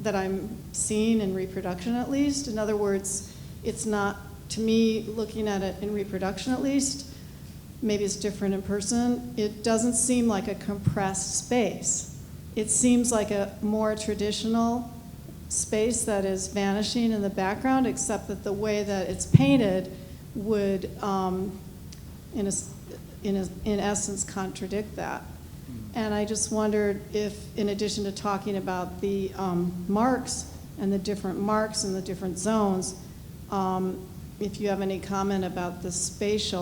that I'm seeing in reproduction, at least. In other words, it's not, to me, looking at it in reproduction at least, maybe it's different in person, it doesn't seem like a compressed space. It seems like a more traditional space that is vanishing in the background, except that the way that it's painted would, in essence, contradict that. And I just wondered if, in addition to talking about the marks and the different marks and the different zones, if you have any comment about the space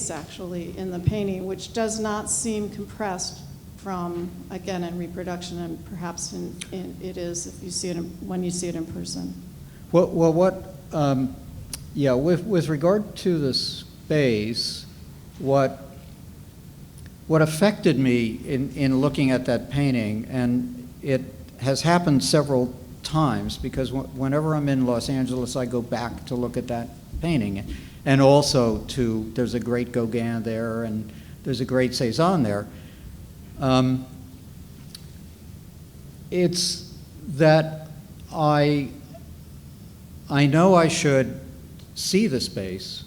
actually in the painting, which does not seem compressed from, again, in reproduction, and perhaps it is if you see it when you see it in person. With regard to the space, what affected me in looking at that painting, and it has happened several times, because whenever I'm in Los Angeles, I go back to look at that painting. And also there's a great Gauguin there, and there's a great Cézanne there. It's that I know I should see the space,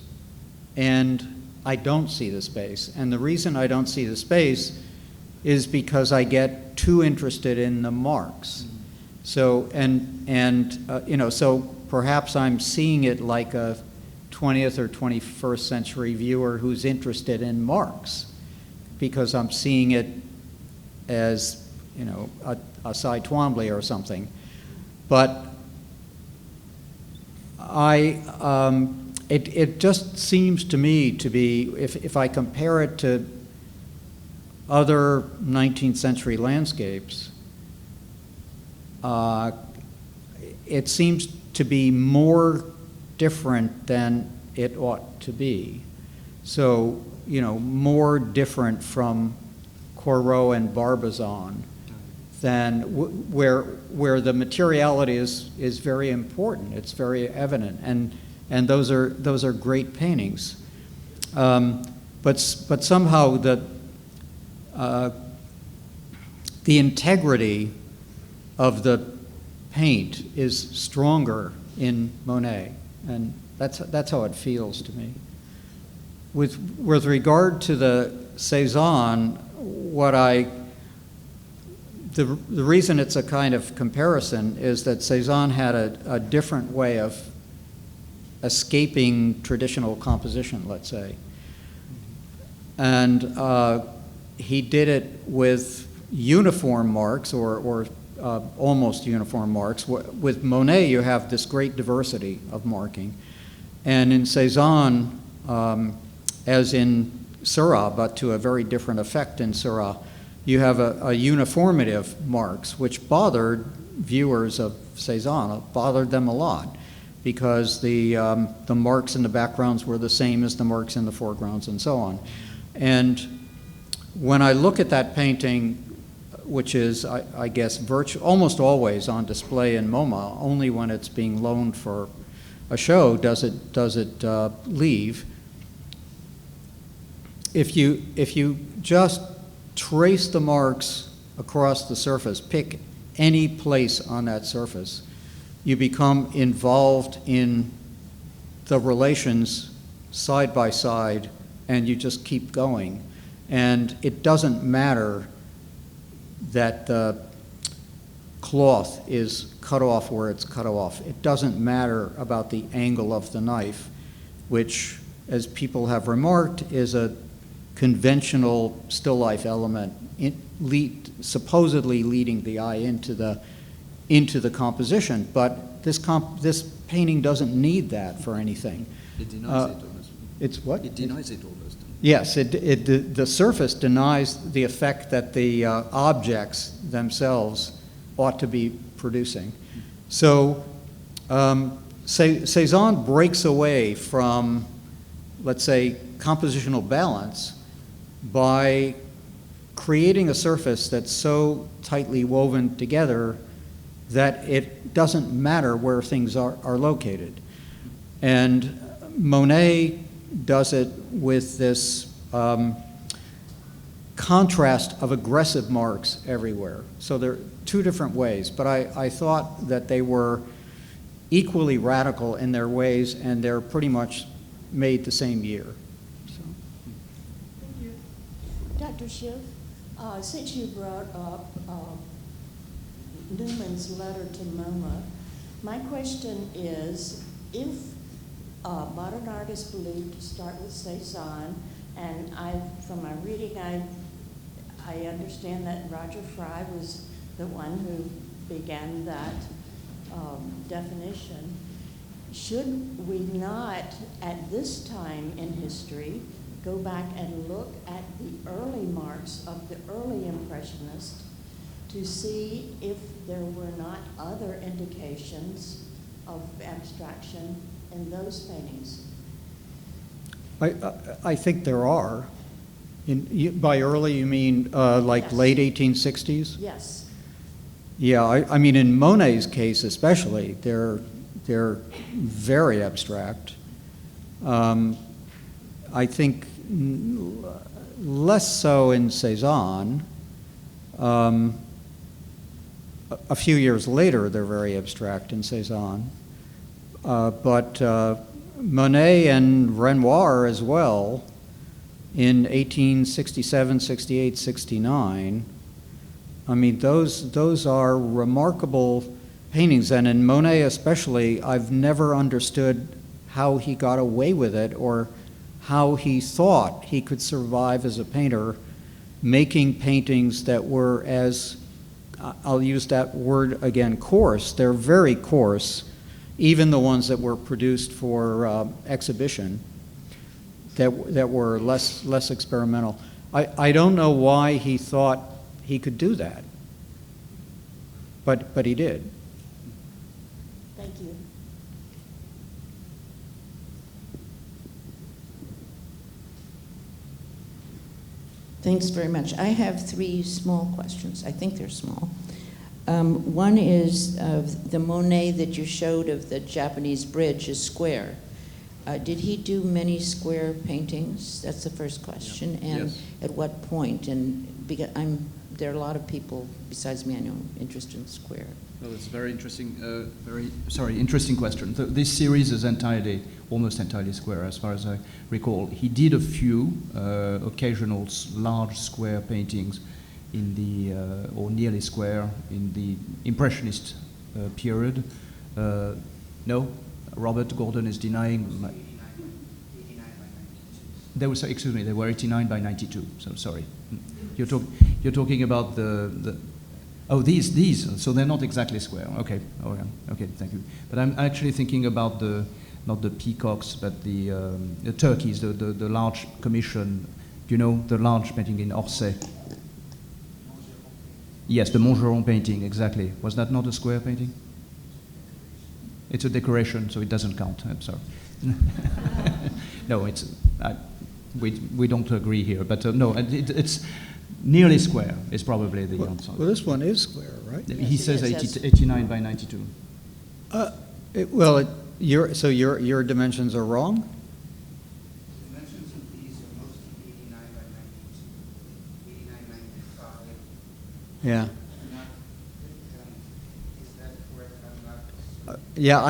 and I don't see the space. And the reason I don't see the space is because I get too interested in the marks. So, so perhaps I'm seeing it like a 20th or 21st century viewer who's interested in marks, because I'm seeing it as, a Cy Twombly or something. But it just seems to me to be, if I compare it to other 19th century landscapes, it seems to be more different than it ought to be. So more different from Corot and Barbizon than where the materiality is very important. It's very evident, and those are great paintings. But somehow the integrity of the paint is stronger in Monet, and that's how it feels to me. With regard to the Cézanne, the reason it's a kind of comparison is that Cézanne had a different way of escaping traditional composition, let's say. And he did it with uniform marks or almost uniform marks. With Monet, you have this great diversity of marking. And in Cézanne, as in Seurat, but to a very different effect in Seurat, you have a uniformity of marks, which bothered viewers of Cézanne. It bothered them a lot because the marks in the backgrounds were the same as the marks in the foregrounds and so on. And when I look at that painting, which is, I guess, almost always on display in MoMA, only when it's being loaned for a show does it leave. If you just trace the marks across the surface, pick any place on that surface, you become involved in the relations side by side, and you just keep going. And it doesn't matter that the cloth is cut off where it's cut off. It doesn't matter about the angle of the knife, which, as people have remarked, is a conventional still life element supposedly leading the eye into the composition. But this painting doesn't need that for anything. It denies it almost. It's what? It denies it almost. Yes, the surface denies the effect that the objects themselves ought to be producing. So Cézanne breaks away from, let's say, compositional balance by creating a surface that's so tightly woven together that it doesn't matter where things are located. And Monet does it with this contrast of aggressive marks everywhere. So there are two different ways, but I thought that they were equally radical in their ways, and they're pretty much made the same year. So. Thank you. Dr. Schiff, since you brought up Newman's letter to MoMA, my question is, if modern artists believe to start with Cézanne, and from my reading, I understand that Roger Fry was the one who began that definition. Should we not, at this time in history, go back and look at the early marks of the early Impressionists to see if there were not other indications of abstraction in those paintings? I think there are. By early, you mean like Yes. late 1860s? Yes. Yeah, I mean in Monet's case especially, they're very abstract. I think less so in Cézanne. A few years later, they're very abstract in Cézanne. But Monet and Renoir as well, in 1867, 68, 69, I mean, those are remarkable paintings. And in Monet especially, I've never understood how he got away with it or how he thought he could survive as a painter making paintings that were as, I'll use that word again, coarse. They're very coarse, even the ones that were produced for exhibition that were less experimental. I don't know why he thought he could do that, but he did. Thank you. Thanks very much. I have 3 small questions. I think they're small. One is the Monet that you showed of the Japanese bridge is square. Did he do many square paintings? That's the first question. Yeah. And Yes. at what point? And because there are a lot of people besides me I know interested in square. Well, it's very interesting. Interesting question. This series is almost entirely square, as far as I recall. He did a few occasional large square paintings in the or nearly square in the Impressionist period. No, Robert Gordon is denying. They were, excuse me, they were 89 by 92. So sorry, you're talking about the. Oh, these. So they're not exactly square. Okay. Oh, yeah. Okay. Thank you. But I'm actually thinking about not the peacocks, but the turkeys, the large commission. You know, the large painting in Orsay. Yes, the Montgeron painting, exactly. Was that not a square painting? It's a decoration, so it doesn't count. I'm sorry. No, we don't agree here, but no, it's nearly square is probably the answer. Well, this one is square, right? He Yes, says it is. 89 by 92. Your dimensions are wrong? Dimensions of these are mostly 89 by 92, 89, 95. Yeah. Is that correct? I'm not. Yeah,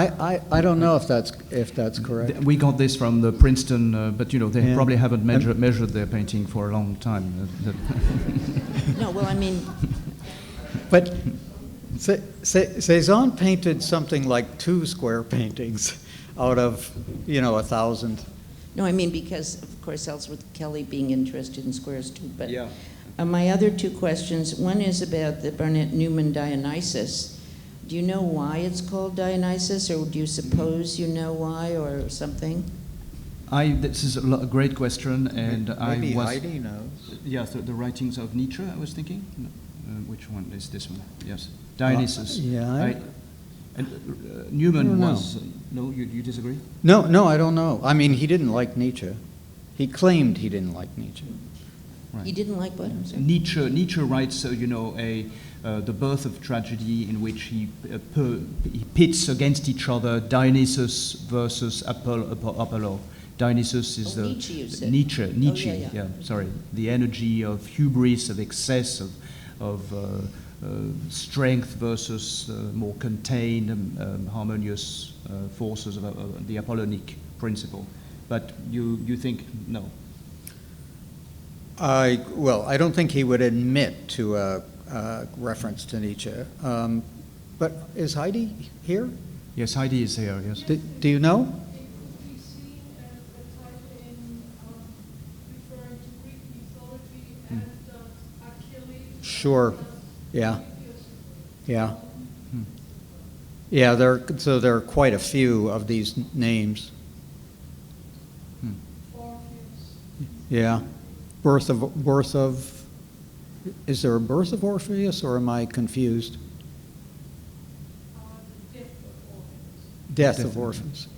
I don't know if that's correct. We got this from the Princeton, but you know they Yeah. probably haven't measured their painting for a long time. No, well, I mean, But Cézanne painted something like 2 square paintings out of 1,000. no, I mean because, of course, Ellsworth Kelly being interested in squares too. But Yeah. My other 2 questions, one is about the Barnett Newman Dionysus. Do you know why it's called Dionysus, or do you suppose you know why, or something? This is a great question, and Maybe I was. Heidi knows. Yes, the writings of Nietzsche, I was thinking. No. Which one is this one? Yes. Dionysus. Yeah. Newman I don't know. was. No, you disagree? No, I don't know. I mean, he didn't like Nietzsche. He claimed he didn't like Nietzsche. Right. You didn't like what? I'm sorry. Nietzsche writes, the birth of tragedy, in which he pits against each other Dionysus versus Apollo. Dionysus is the Nietzsche, you said. Nietzsche. Yeah. Sorry, the energy of hubris, of excess, of strength versus more contained, harmonious forces of the Apollonic principle. But you think no? I don't think he would admit to a reference to Nietzsche. But is Heidi here? Yes, Heidi is here. Yes. Do you know? It would be seen as a title in referring to Greek mythology and Achilles. Sure. Yeah. Yeah. Hmm. Yeah, there are quite a few of these names. Orpheus. Yeah. Birth of, is there a birth of Orpheus, or am I confused? The death of Orpheus. Death of Orpheus.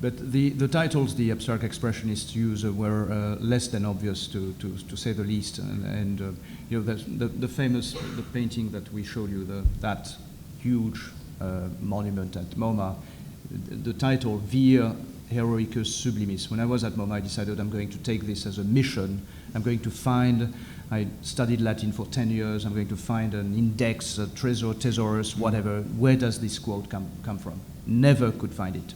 But the titles the abstract expressionists use were less than obvious, to say the least. And the famous painting that we showed you, that huge monument at MoMA, the title Vir Heroicus Sublimis. When I was at MoMA, I decided I'm going to take this as a mission. I'm going to find. I studied Latin for 10 years. I'm going to find an index, a thesaurus, whatever. Where does this quote come from? Never could find it.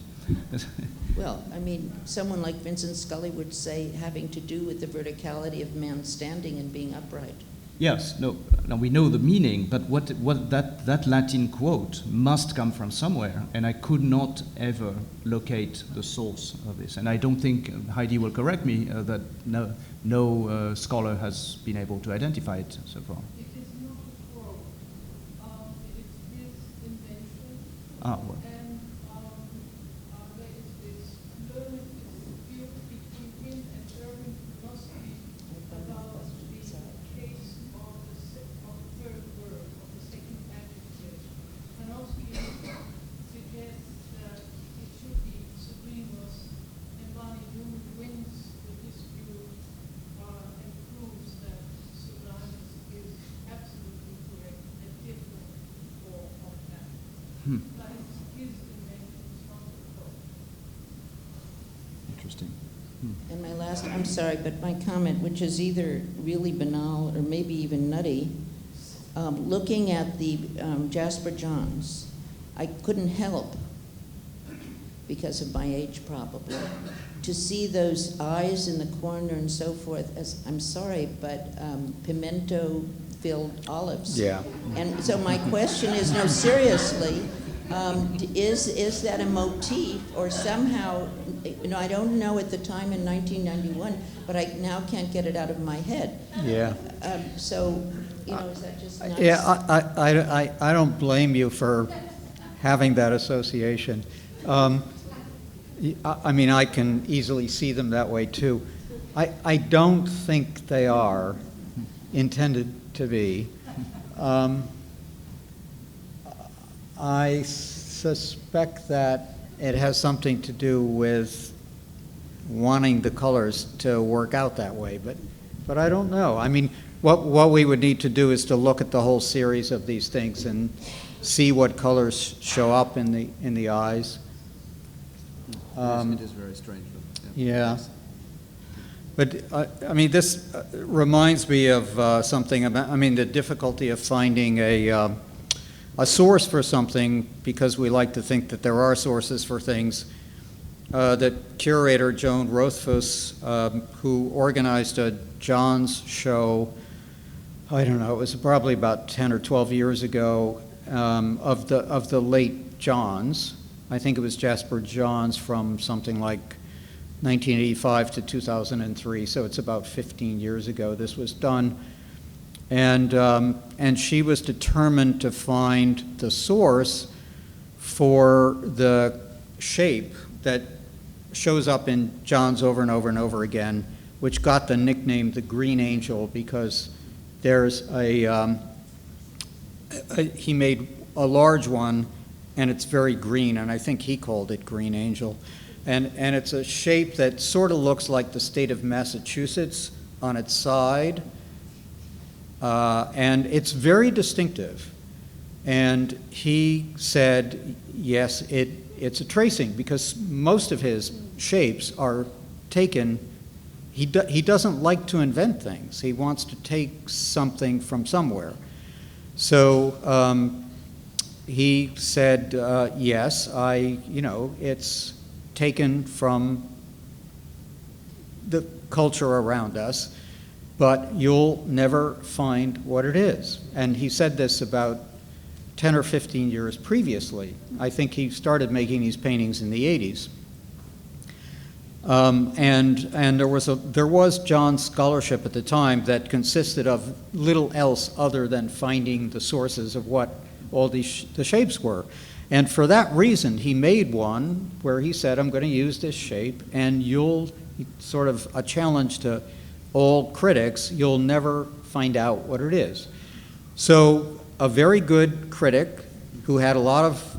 Well, I mean, someone like Vincent Scully would say having to do with the verticality of man standing and being upright. Yes, no. Now we know the meaning, but what that Latin quote must come from somewhere, and I could not ever locate the source of this. And I don't think Heidi will correct me that no scholar has been able to identify it so far. It is not a quote. It is his invention. Ah, well. And there is this learned dispute between him and German philosophy about the case of the third verb, of the second adjective. And also suggests that it should be sublimus, and Barnett Newman wins the dispute implies his inventions, not the Pope. Interesting. And my last, I'm sorry, but my comment, which is either really banal or maybe even nutty, looking at the Jasper Johns, I couldn't help, because of my age probably, to see those eyes in the corner and so forth as, I'm sorry, but pimento-filled olives. Yeah. And so my question is, no, seriously, is that a motif or somehow, I don't know at the time in 1991, but I now can't get it out of my head. Yeah. So, is that just nice? Yeah, I don't blame you for having that association. I mean, I can easily see them that way too. I don't think they are intended to be. I suspect that it has something to do with wanting the colors to work out that way, but I don't know. I mean, what we would need to do is to look at the whole series of these things and see what colors show up in the eyes. Yes, it is very strange. Yeah. But, I mean, this reminds me of something about, I mean, the difficulty of finding a source for something, because we like to think that there are sources for things. The curator, Joan Rothfuss, who organized a Johns show, I don't know, it was probably about 10 or 12 years ago, of the late Johns. I think it was Jasper Johns from something like 1985 to 2003, so it's about 15 years ago this was done. And she was determined to find the source for the shape that shows up in Johns over and over and over again, which got the nickname the Green Angel, because there's he made a large one, and it's very green, and I think he called it Green Angel. And it's a shape that sort of looks like the state of Massachusetts on its side, and it's very distinctive. And he said, yes, it's a tracing, because most of his shapes are taken. He doesn't like to invent things. He wants to take something from somewhere. So he said, yes, it's taken from the culture around us, but you'll never find what it is. And he said this about 10 or 15 years previously. I think he started making these paintings in the 80s. And there was John's scholarship at the time that consisted of little else other than finding the sources of what all the shapes were. And for that reason, he made one where he said, I'm going to use this shape, and you'll, sort of a challenge to all critics, you'll never find out what it is. So a very good critic who had a lot of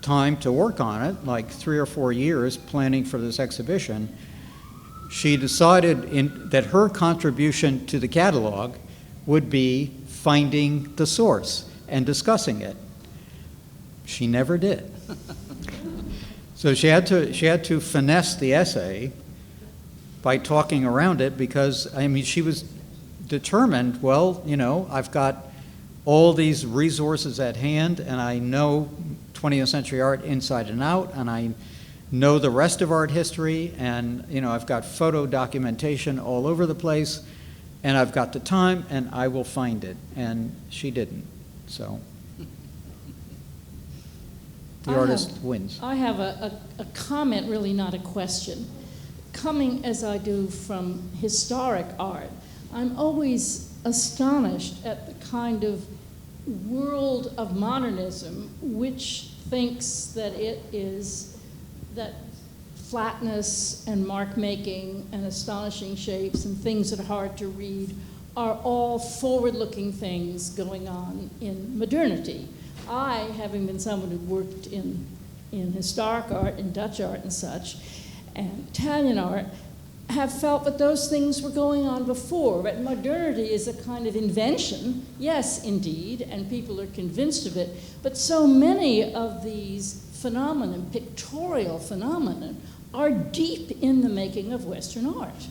time to work on it, like 3 or 4 years planning for this exhibition, she decided that her contribution to the catalog would be finding the source and discussing it. She never did. So she had to finesse the essay by talking around it, because, I mean, she was determined, well, I've got all these resources at hand, and I know 20th century art inside and out, and I know the rest of art history, and I've got photo documentation all over the place, and I've got the time, and I will find it. And she didn't. So the artist wins. I have a comment, really not a question. Coming as I do from historic art, I'm always astonished at the kind of world of modernism which thinks that it is that flatness and mark making and astonishing shapes and things that are hard to read are all forward-looking things going on in modernity. I, having been someone who worked in historic art, in Dutch art and such, and Italian art, have felt that those things were going on before, that modernity is a kind of invention, yes, indeed, and people are convinced of it, but so many of these phenomenon, pictorial phenomenon, are deep in the making of Western art.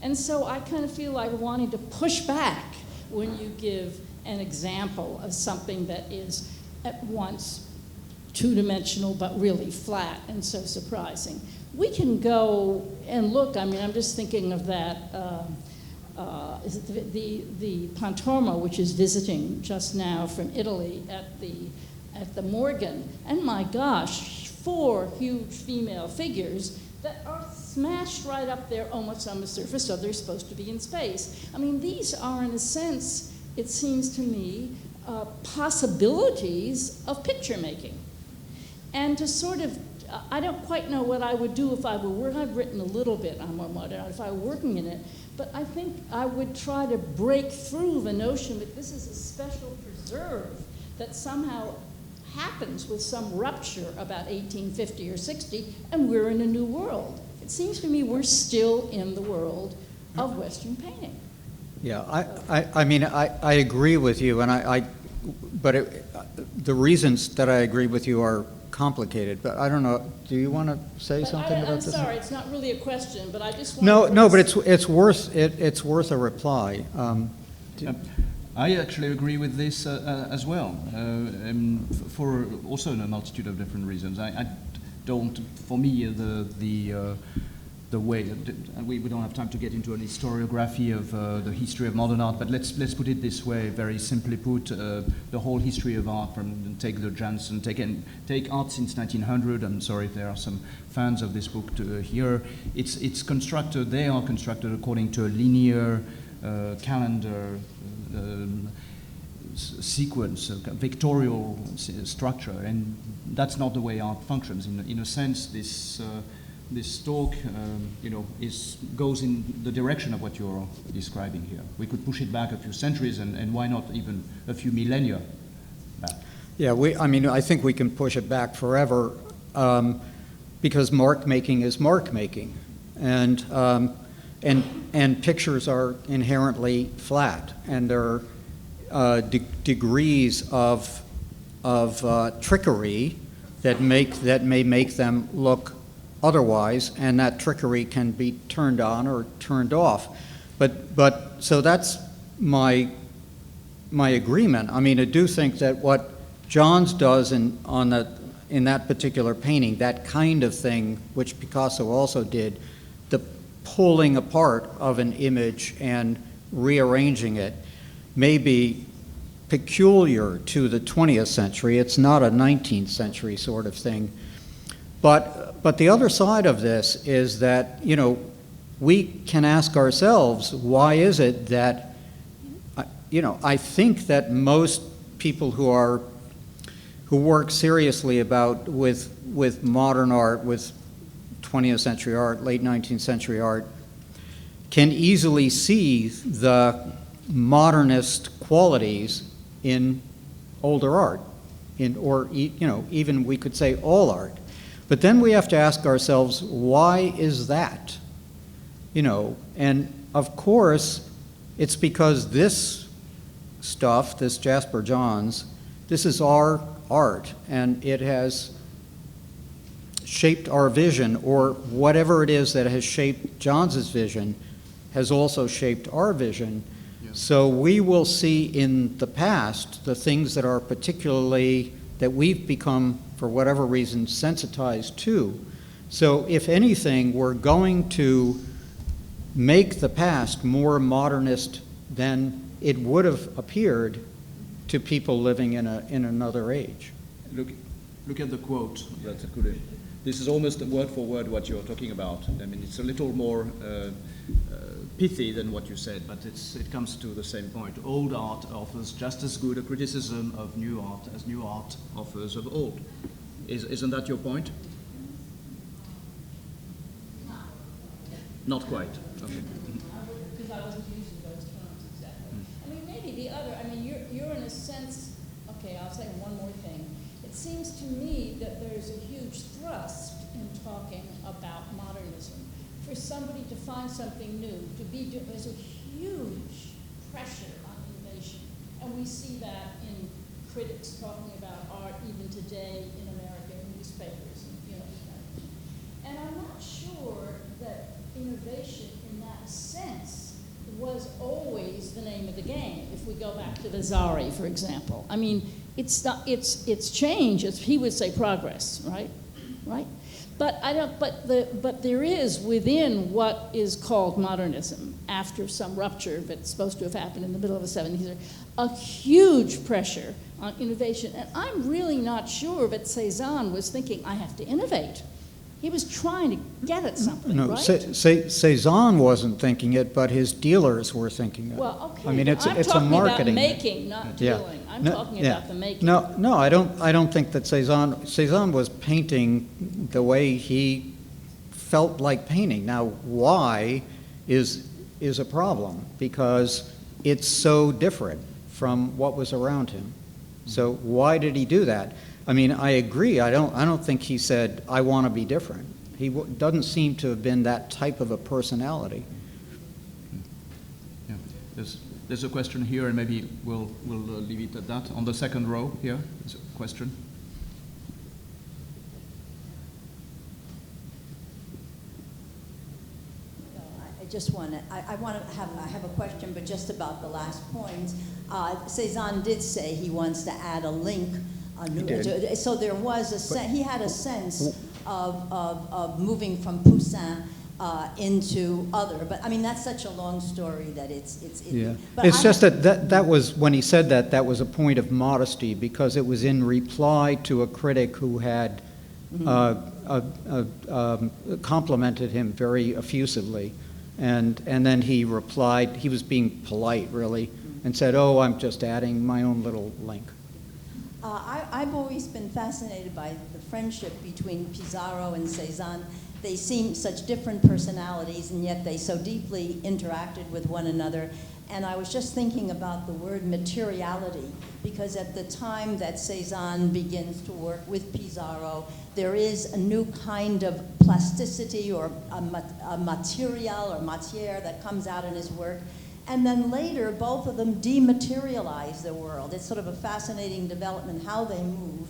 And so I kind of feel like wanting to push back when you give an example of something that is at once two-dimensional but really flat and so surprising. We can go and look. I mean, I'm just thinking of that, is it the Pantormo, which is visiting just now from Italy at the Morgan. And my gosh, 4 huge female figures that are smashed right up there almost on the surface, so they're supposed to be in space. I mean, these are, in a sense, it seems to me, possibilities of picture making. And to sort of, I don't quite know what I would do if I were working. I've written a little bit on MoMA if I were working in it, but I think I would try to break through the notion that this is a special preserve that somehow happens with some rupture about 1850 or 60, and we're in a new world. It seems to me we're still in the world of Western painting. Yeah, I mean, I agree with you, and the reasons that I agree with you are complicated, but I don't know, do you want to say something about this? I'm sorry, it's not really a question, but I just want No, but it's worth a reply. I actually agree with this as well, for also a multitude of different reasons. I don't, for me, the way, we don't have time to get into an historiography of the history of modern art, but let's put it this way, very simply put, the whole history of art, from take the Janssen, take art since 1900. I'm sorry if there are some fans of this book here. It's constructed, they are constructed according to a linear calendar sequence, a vectorial structure, and that's not the way art functions. In a sense, this talk, goes in the direction of what you're describing here. We could push it back a few centuries, and why not even a few millennia back? Yeah, I think we can push it back forever, because mark making is mark making, and pictures are inherently flat, and there are degrees of trickery that may make them look otherwise, and that trickery can be turned on or turned off. But so that's my agreement. I mean, I do think that what Johns does in that particular painting, that kind of thing, which Picasso also did, the pulling apart of an image and rearranging it, may be peculiar to the 20th century. It's not a 19th century sort of thing. But the other side of this is that, we can ask ourselves, why is it that, I think that most people who work seriously with modern art, with 20th century art, late 19th century art, can easily see the modernist qualities in older art, even we could say all art. But then we have to ask ourselves, why is that? And of course, it's because this stuff, this Jasper Johns, this is our art, and it has shaped our vision, or whatever it is that has shaped Johns's vision has also shaped our vision. Yeah. So we will see in the past the things that are particularly, that we've become, for whatever reason, sensitized to. So if anything, we're going to make the past more modernist than it would have appeared to people living in another age. Look at the quote. This is almost word for word what you're talking about. I mean, it's a little more pithy than what you said, but it comes to the same point. Old art offers just as good a criticism of new art as new art offers of old. Isn't that your point? Not quite. Okay. Because I wasn't using those terms exactly. I mean, maybe the other, you're in a sense, okay, I'll say one more thing. It seems to me that there's a huge thrust in talking about modernism for somebody to find something new, there's a huge pressure on innovation. And we see that in critics talking about art even today in American newspapers. And I'm not sure that innovation in that sense was always the name of the game. If we go back to Vasari, for example, I mean, it's change. He would say progress, right? But I don't. But there is within what is called modernism, after some rupture that's supposed to have happened in the middle of the 70s, a huge pressure on innovation. And I'm really not sure that Cézanne was thinking, I have to innovate. He was trying to get at something, No, right? Cézanne wasn't thinking it, but his dealers were thinking it. Well, okay. I mean, it's a marketing. I'm talking about making, not dealing. Yeah. I'm talking about the making. No, I don't think that Cézanne was painting the way he felt like painting. Now, why is a problem, because it's so different from what was around him. So why did he do that? I mean, I agree. I don't think he said, I want to be different. He doesn't seem to have been that type of a personality. Yeah. There's a question here, and maybe we'll leave it at that. On the second row here, there's a question. I have a question, but just about the last point. Cézanne did say he wants to add a link. So there was he had a sense of moving from Poussin into other. But I mean, that's such a long story that it's. Yeah. But It's just that was, when he said that was a point of modesty, because it was in reply to a critic who had complimented him very effusively. And then he replied, he was being polite, really, and said, oh, I'm just adding my own little link. I've always been fascinated by the friendship between Pissarro and Cézanne. They seem such different personalities, and yet they so deeply interacted with one another. And I was just thinking about the word materiality, because at the time that Cézanne begins to work with Pissarro, there is a new kind of plasticity or a material or matière that comes out in his work. And then later, both of them dematerialize the world. It's sort of a fascinating development, how they move.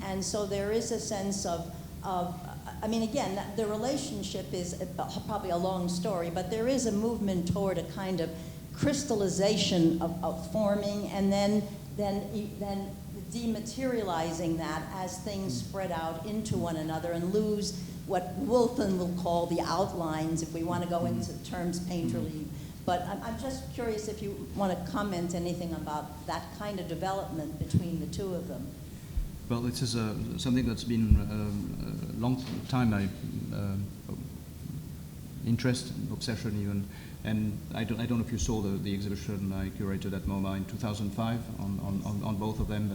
And so there is a sense of I mean, again, the relationship is probably a long story, but there is a movement toward a kind of crystallization of forming, and then dematerializing that as things spread out into one another and lose what Whitten will call the outlines, if we want to go into terms painterly. But I'm just curious if you want to comment anything about that kind of development between the two of them. Well, this is something that's been a long time my interest, obsession even. And I don't know if you saw the exhibition I curated at MoMA in 2005 on both of them.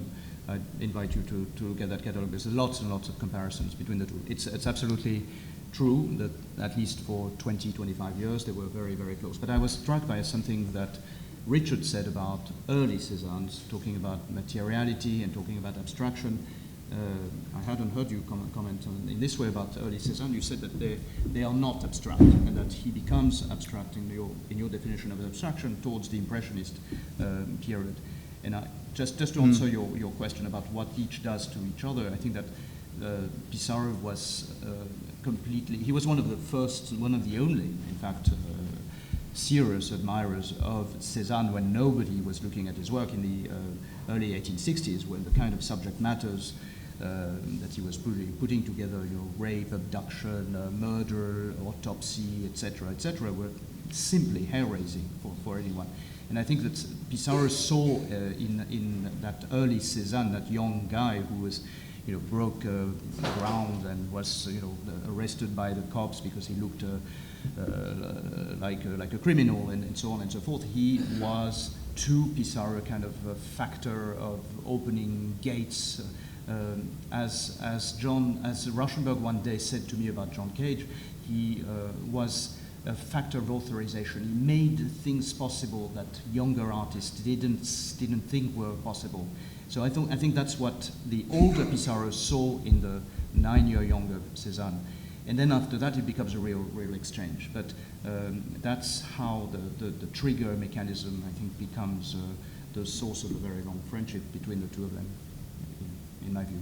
But I invite you to look at that catalog. There's lots and lots of comparisons between the two. It's absolutely true that at least for 20, 25 years they were very, very close. But I was struck by something that Richard said about early Cézanne, talking about materiality and talking about abstraction. I hadn't heard you comment in this way about early Cézanne. You said that they are not abstract, and that he becomes abstract in your definition of abstraction towards the Impressionist period. And just to answer your question about what each does to each other, I think that Pissarro was he was one of the first, one of the only, in fact, serious admirers of Cézanne when nobody was looking at his work in the early 1860s, when the kind of subject matters that he was putting together, rape, abduction, murder, autopsy, etc., were simply hair-raising for anyone. And I think that Pissarro saw in that early Cézanne, that young guy who was, broke ground and was, arrested by the cops because he looked like a criminal and so on and so forth. He was to Pissarro kind of a factor of opening gates. As Rauschenberg one day said to me about John Cage, he was a factor of authorization. He made things possible that younger artists didn't think were possible. So I think that's what the older Pissarro saw in the 9 year younger Cézanne. And then after that, it becomes a real exchange. But that's how the trigger mechanism, I think, becomes the source of a very long friendship between the two of them, in my view.